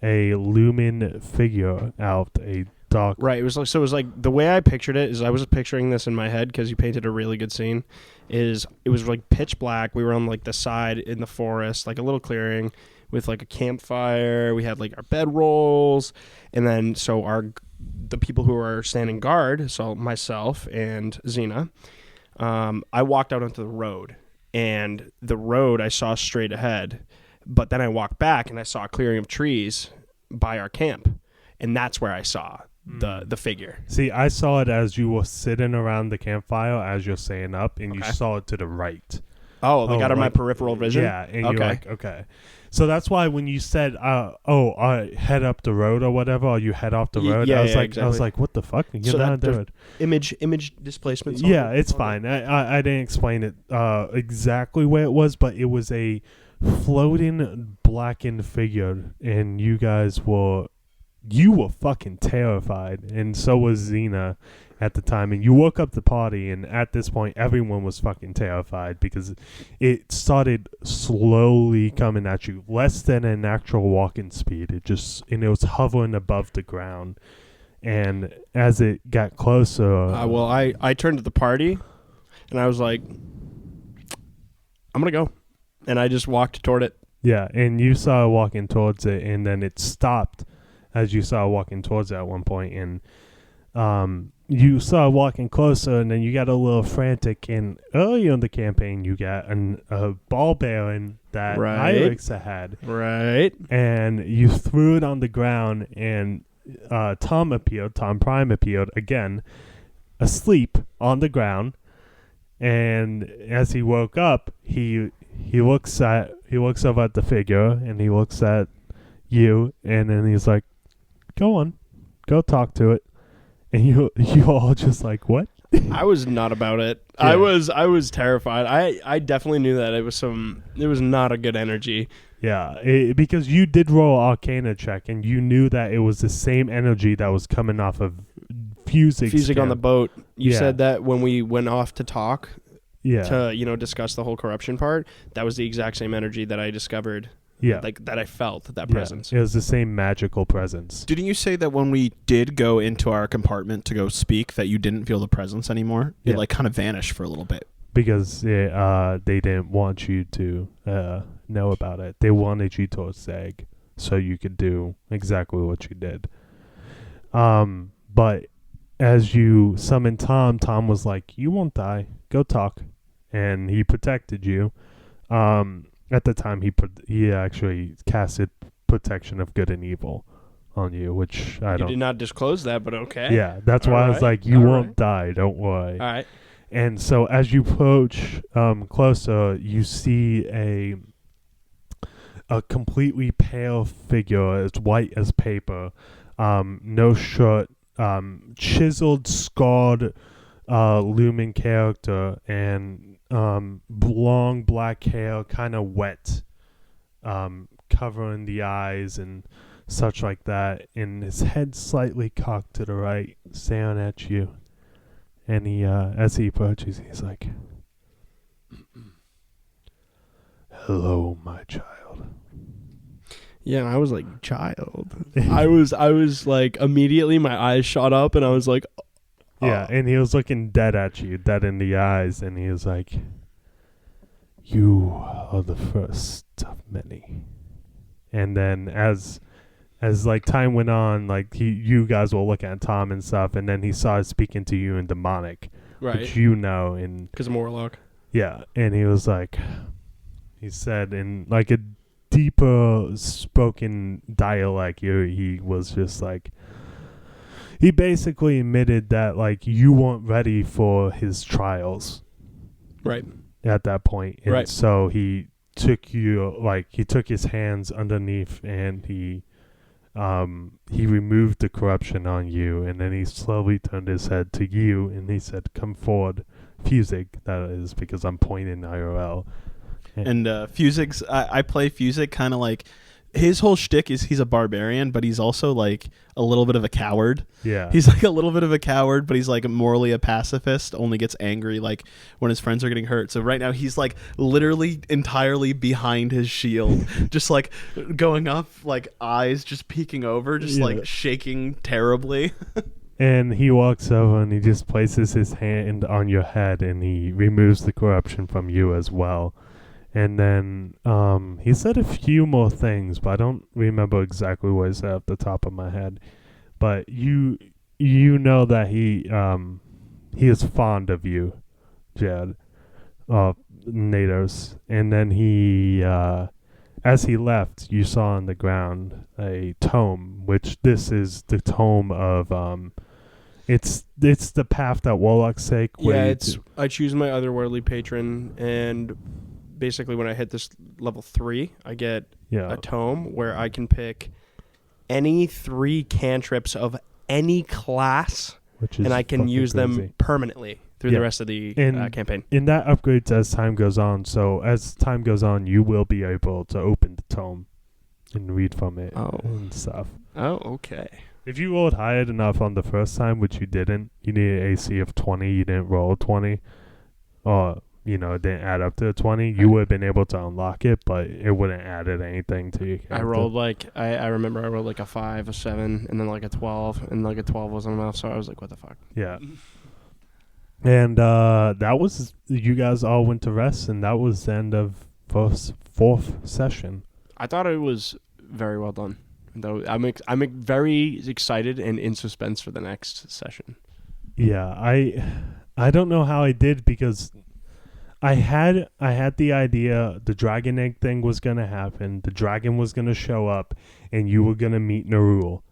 a looming figure out a dark. Right. It was like the way I pictured it is I was picturing this in my head because you painted a really good scene. It was like pitch black. We were on like the side in the forest, like a little clearing with like a campfire. We had like our bedrolls, and then so the people who are standing guard, so myself and Xena, I walked out onto the road, and the road I saw straight ahead, but then I walked back and I saw a clearing of trees by our camp, and that's where I saw the figure. See, I saw it as you were sitting around the campfire as you're staying up, and you saw it to the right. Oh, they got on my like, peripheral vision? Yeah, and you're like, okay. So that's why when you said, head up the road or whatever, or you head off the road, I was exactly. I was like, what the fuck? You're So not doing image displacement. Yeah, it's fine. I didn't explain it exactly where it was, but it was a floating blackened figure, and you were fucking terrified, and so was Xena at the time, and you woke up the party, and at this point everyone was fucking terrified because it started slowly coming at you, less than an actual walking speed. It was hovering above the ground, and as it got closer, I turned to the party, and I was like, I'm gonna go, and I just walked toward it. Yeah, and you saw it walking towards it, and then it stopped as you saw it walking towards it at one point, and you saw it walking closer, and then you got a little frantic, and earlier in the campaign, you got a ball bearing that Irexa had. Right. And you threw it on the ground, and Tom Prime appeared again, asleep on the ground, and as he woke up, he looks over at the figure, and he looks at you, and then he's like, go on, go talk to it. And you all just like, what? I was not about it. Yeah. I was terrified. I definitely knew that it was not a good energy. Yeah, because you did roll an Arcana check, and you knew that it was the same energy that was coming off of Fusig on the boat. You said that when we went off to talk, to discuss the whole corruption part, that was the exact same energy that I discovered. Yeah, like that I felt that presence. It was the same magical presence. Didn't you say that when we did go into our compartment to go speak, that you didn't feel the presence anymore? It like kind of vanished for a little bit. Because they didn't want you to know about it. They wanted you to sag so you could do exactly what you did. But as you summon Tom, Tom was like, "You won't die. Go talk," and he protected you. At the time, he actually casted protection of good and evil on you, which I You don't. did not disclose that, but okay. Yeah, that's why I was like, "You won't die. Don't worry." All right. And so as you approach closer, you see a completely pale figure, as white as paper, no shirt, chiseled, scarred, looming character, and long black hair, kind of wet, covering the eyes and such like that, and his head slightly cocked to the right, staring at you. And he, as he approaches, he's like, "Hello, my child." Yeah, and I was like, child. I was like, immediately my eyes shot up, and I was like, Yeah, and he was looking dead at you, dead in the eyes, and he was like, "You are the first of many." And then as like time went on, like you guys were looking at Tom and stuff, and then he started speaking to you in demonic, right, which you know, and because I'm Warlock. yeah, and he was like, he said in like a deeper spoken dialect, he was just like, he basically admitted that like you weren't ready for his trials, Right. at that point, and Right. so he took his hands underneath, and he removed the corruption on you, and then he slowly turned his head to you, and he said, "Come forward, Fusig." That is because I'm pointing IRL. And Fusig's, I play Fusig kind of like, his whole shtick is he's a barbarian, but he's also like a little bit of a coward. Yeah. He's like a little bit of a coward, but he's like morally a pacifist, only gets angry like when his friends are getting hurt. So right now he's like literally entirely behind his shield, just like going up, like eyes just peeking over, just like shaking terribly. And he walks over and he just places his hand on your head, and he removes the corruption from you as well. And then he said a few more things, but I don't remember exactly what he said off the top of my head. But you know that he is fond of you, Jed, Natos. And then he, as he left, you saw on the ground a tome, which this is the tome of it's the path that warlocks take. Yeah, I choose my otherworldly patron, and basically when I hit this level 3, I get a tome where I can pick any 3 cantrips of any class, and I can use them permanently through the rest of the campaign. And that upgrades as time goes on. So as time goes on, you will be able to open the tome and read from it and stuff. Oh, okay. If you rolled higher enough on the first time, which you didn't, you needed an AC of 20, you didn't roll 20, or it didn't add up to 20, you would have been able to unlock it, but it wouldn't added anything to your character. I rolled I remember I rolled like a 5, a 7, and then like a 12, and like a 12 wasn't enough, so I was like, what the fuck? Yeah. And that was, you guys all went to rest, and that was the end of fourth session. I thought it was very well done. Though I'm very excited and in suspense for the next session. Yeah, I don't know how I did, because I had the idea the dragon egg thing was going to happen, the dragon was going to show up, and you were going to meet Nerull.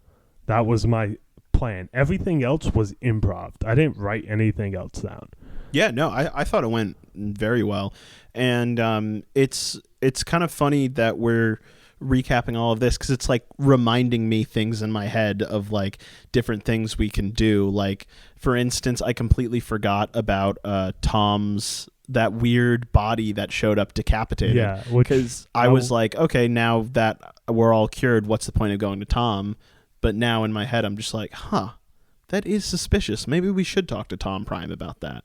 That was my plan. Everything else was improv. I didn't write anything else down. Yeah, no, I thought it went very well. And it's kind of funny that we're recapping all of this, because it's like reminding me things in my head of like different things we can do. Like, for instance, I completely forgot about Tom's, that weird body that showed up decapitated. Yeah, because I was like, okay, now that we're all cured, what's the point of going to Tom? But now in my head, I'm just like, that is suspicious. Maybe we should talk to Tom Prime about that.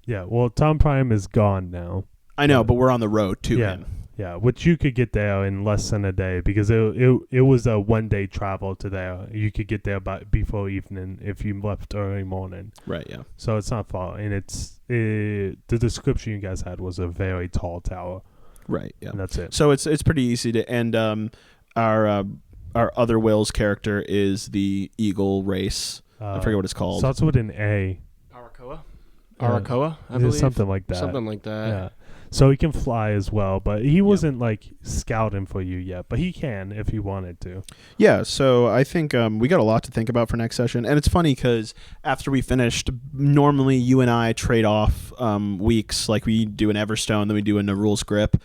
Yeah, well, Tom Prime is gone now. I know, but we're on the road to him. Yeah, which you could get there in less than a day, because it was a 1-day travel to there. You could get there before evening if you left early morning. Right, yeah. So it's not far, and the description you guys had was a very tall tower. Right, yeah. And that's it. So it's pretty easy to, and our other Will's character is the Eagle race. I forget what it's called. Starts with an A. Arakoa, I believe. Something like that. Something like that. Yeah. So he can fly as well, but he wasn't like scouting for you yet. But he can if he wanted to. Yeah, so I think we got a lot to think about for next session. And it's funny because after we finished, normally you and I trade off weeks. Like we do an Everstone, then we do a Nerull's grip.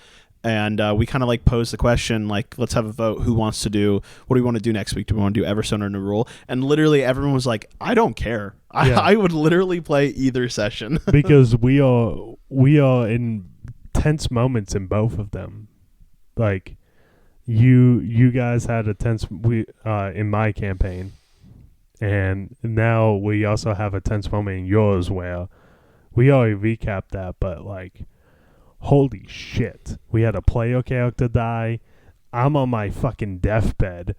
And we kind of like pose the question, like, let's have a vote. Who wants to do, what do we want to do next week? Do we want to do Everstone or Nerull? And literally everyone was like, I don't care. I would literally play either session. Because we are in tense moments in both of them. Like you guys had a tense in my campaign, and now we also have a tense moment in yours where we already recapped that, but like holy shit, we had a player character die. I'm on my fucking deathbed.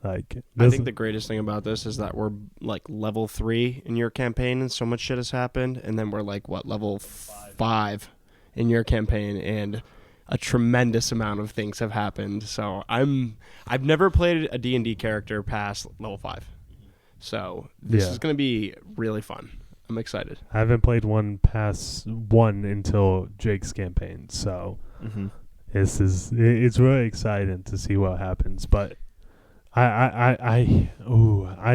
Like I think the greatest thing about this is that we're like level 3 in your campaign and so much shit has happened, and then we're like level 5 in your campaign, and a tremendous amount of things have happened. So I've never played a D&D character past level 5. So this is going to be really fun. I'm excited. I haven't played one past 1 until Jake's campaign, so it's really exciting to see what happens. But I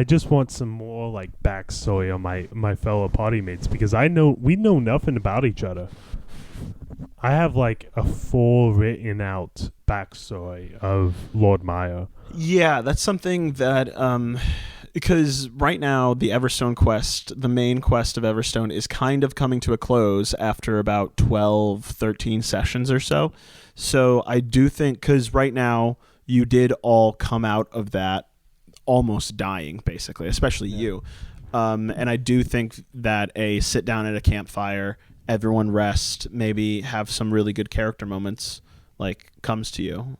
just want some more like backstory on my fellow party mates, because we know nothing about each other. I have like a full written out backstory of Lord Myer. Yeah, that's something that because right now the Everstone quest, the main quest of Everstone, is kind of coming to a close after about 12, 13 sessions or so. So I do think, because right now you did all come out of that almost dying, basically, especially you. And I do think that a sit down at a campfire, everyone rest, maybe have some really good character moments, like, comes to you.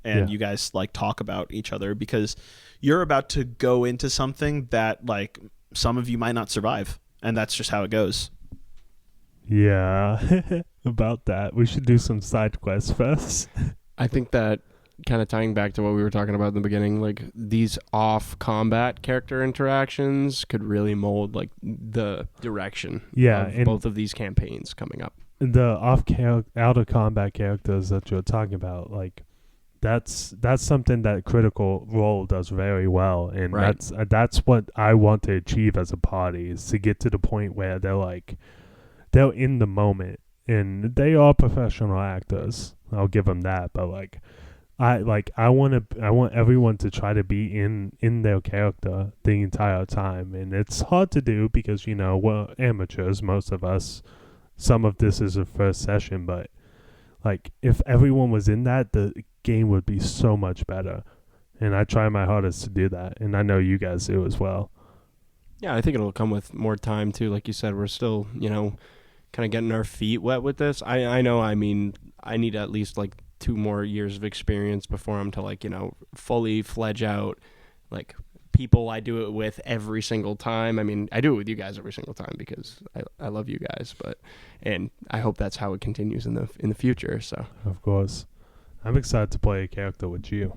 And you guys like talk about each other, because you're about to go into something that like some of you might not survive, and that's just how it goes. Yeah, about that. We should do some side quests first. I think that kind of tying back to what we were talking about in the beginning, like these off combat character interactions could really mold like the direction of both of these campaigns coming up. The out of combat characters that you're talking about, like that's something that Critical Role does very well, and that's what I want to achieve as a party, is to get to the point where they're in the moment, and they are professional actors. I'll give them that, but I want everyone to try to be in their character the entire time, and it's hard to do because we're amateurs, most of us. Some of this is a first session, but like if everyone was in that, the game would be so much better. And I try my hardest to do that, and I know you guys do as well. Yeah, I think it'll come with more time too. Like you said, we're still, kind of getting our feet wet with this. I know, I mean, I need at least like 2 more years of experience before I'm to fully fledge out like people I do it with every single time. I mean, I do it with you guys every single time because I love you guys, and I hope that's how it continues in the future. So of course, I'm excited to play a character with you.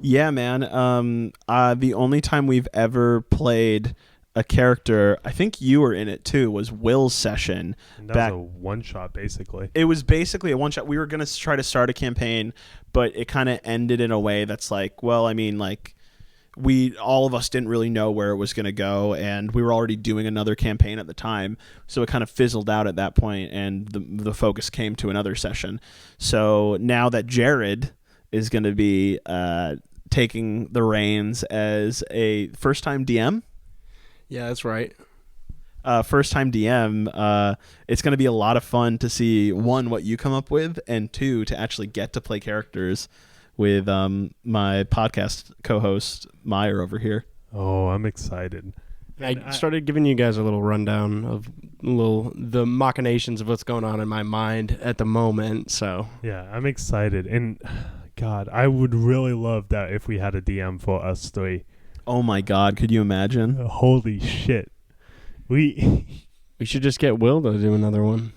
Yeah, man. The only time we've ever played a character, I think you were in it too, was Will's session. And that was a one-shot, basically. It was basically a one-shot. We were going to try to start a campaign, but it kind of ended in a way that's like, well, I mean, like, all of us didn't really know where it was going to go, and we were already doing another campaign at the time, so it kind of fizzled out at that point, and the focus came to another session. So now that Jarrod is going to be taking the reins as a first-time DM. Yeah, that's right. First-time DM, it's going to be a lot of fun to see, 1, what you come up with, and 2, to actually get to play characters with my podcast co-host Myer over here. Oh, I'm excited. I started giving you guys a little rundown of the machinations of what's going on in my mind at the moment. So yeah, I'm excited, and God, I would really love that if we had a DM for us 3. Oh my God, could you imagine? Holy shit, we should just get Will to do another one.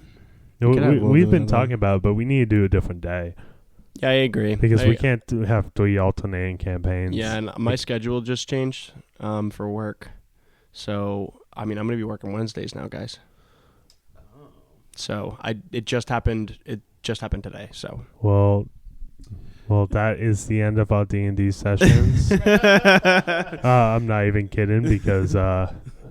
We've been talking about it, but we need to do a different day. Yeah, I agree. Because we can't have 3 alternating campaigns. Yeah, and my schedule just changed for work. So, I mean, I'm going to be working Wednesdays now, guys. So, it just happened today, so. Well, that is the end of our D&D sessions. I'm not even kidding because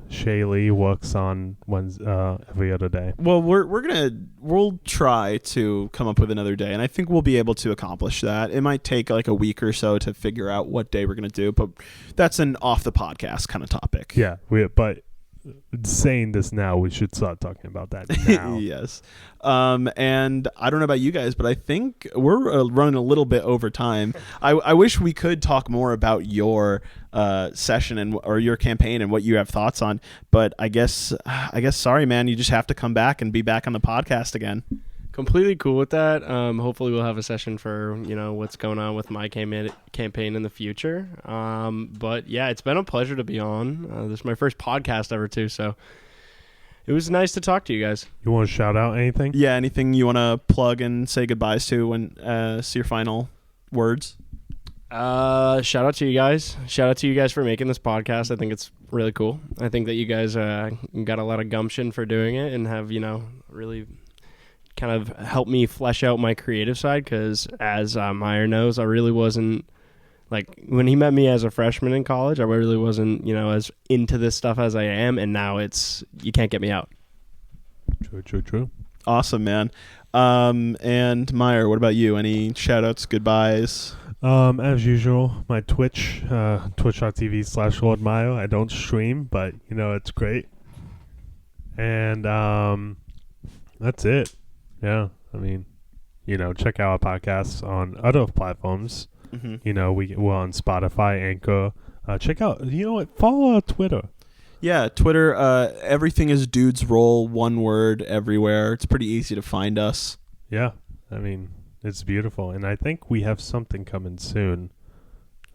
Shaylee works on every other day. Well, we'll try to come up with another day, and I think we'll be able to accomplish that. It might take like a week or so to figure out what day we're gonna do, but that's an off the podcast kind of topic. Yeah, but saying this now, we should start talking about that now. Yes. And I don't know about you guys, but I think we're running a little bit over time. I wish we could talk more about your session or your campaign and what you have thoughts on, but I guess sorry, man, you just have to come back and be back on the podcast again. Completely cool with that. Hopefully we'll have a session for, what's going on with my campaign in the future. But yeah, it's been a pleasure to be on. This is my first podcast ever too, so it was nice to talk to you guys. You want to shout out anything? Yeah, anything you want to plug and say goodbyes to and see your final words? Shout out to you guys. Shout out to you guys for making this podcast. I think it's really cool. I think that you guys got a lot of gumption for doing it and have, really kind of helped me flesh out my creative side, because as Myer knows, I really wasn't, like, when he met me as a freshman in college, I really wasn't, as into this stuff as I am, and now you can't get me out. True. Awesome, man. And Myer, what about you? Any shout outs, goodbyes? As usual, my Twitch, twitch.tv/Lord Myer. I don't stream, but it's great. And that's it. Yeah, I mean, check out our podcasts on other platforms. Mm-hmm. We're on Spotify, Anchor. Check out, follow our Twitter. Yeah, Twitter. Everything is Dudes Roll, one word everywhere. It's pretty easy to find us. Yeah, I mean, it's beautiful, and I think we have something coming soon.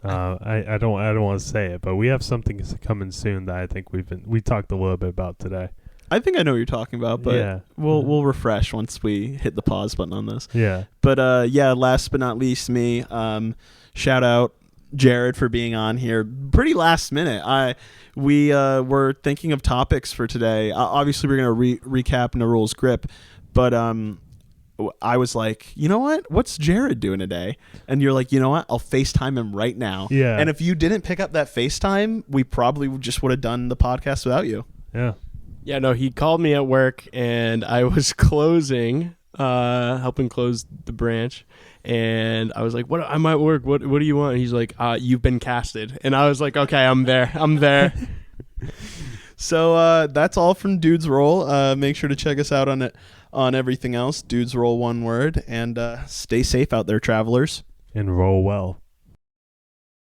I don't want to say it, but we have something coming soon that I think we talked a little bit about today. I think I know what you're talking about, but yeah. We'll refresh once we hit the pause button on this. Yeah. But last but not least, me. Shout out Jarrod for being on here. Pretty last minute. We were thinking of topics for today. Obviously, we're gonna recap Nerull's grip, but I was like, you know what? What's Jarrod doing today? And you're like, you know what? I'll FaceTime him right now. Yeah. And if you didn't pick up that FaceTime, we probably just would have done the podcast without you. Yeah. Yeah, no, he called me at work, and I was helping close the branch, and I was like, "What? I'm at work. What do you want?" And he's like, "You've been casted," and I was like, "Okay, I'm there." So that's all from Dudes Roll. Make sure to check us out on everything else. Dudes Roll, one word, and stay safe out there, travelers. And roll well.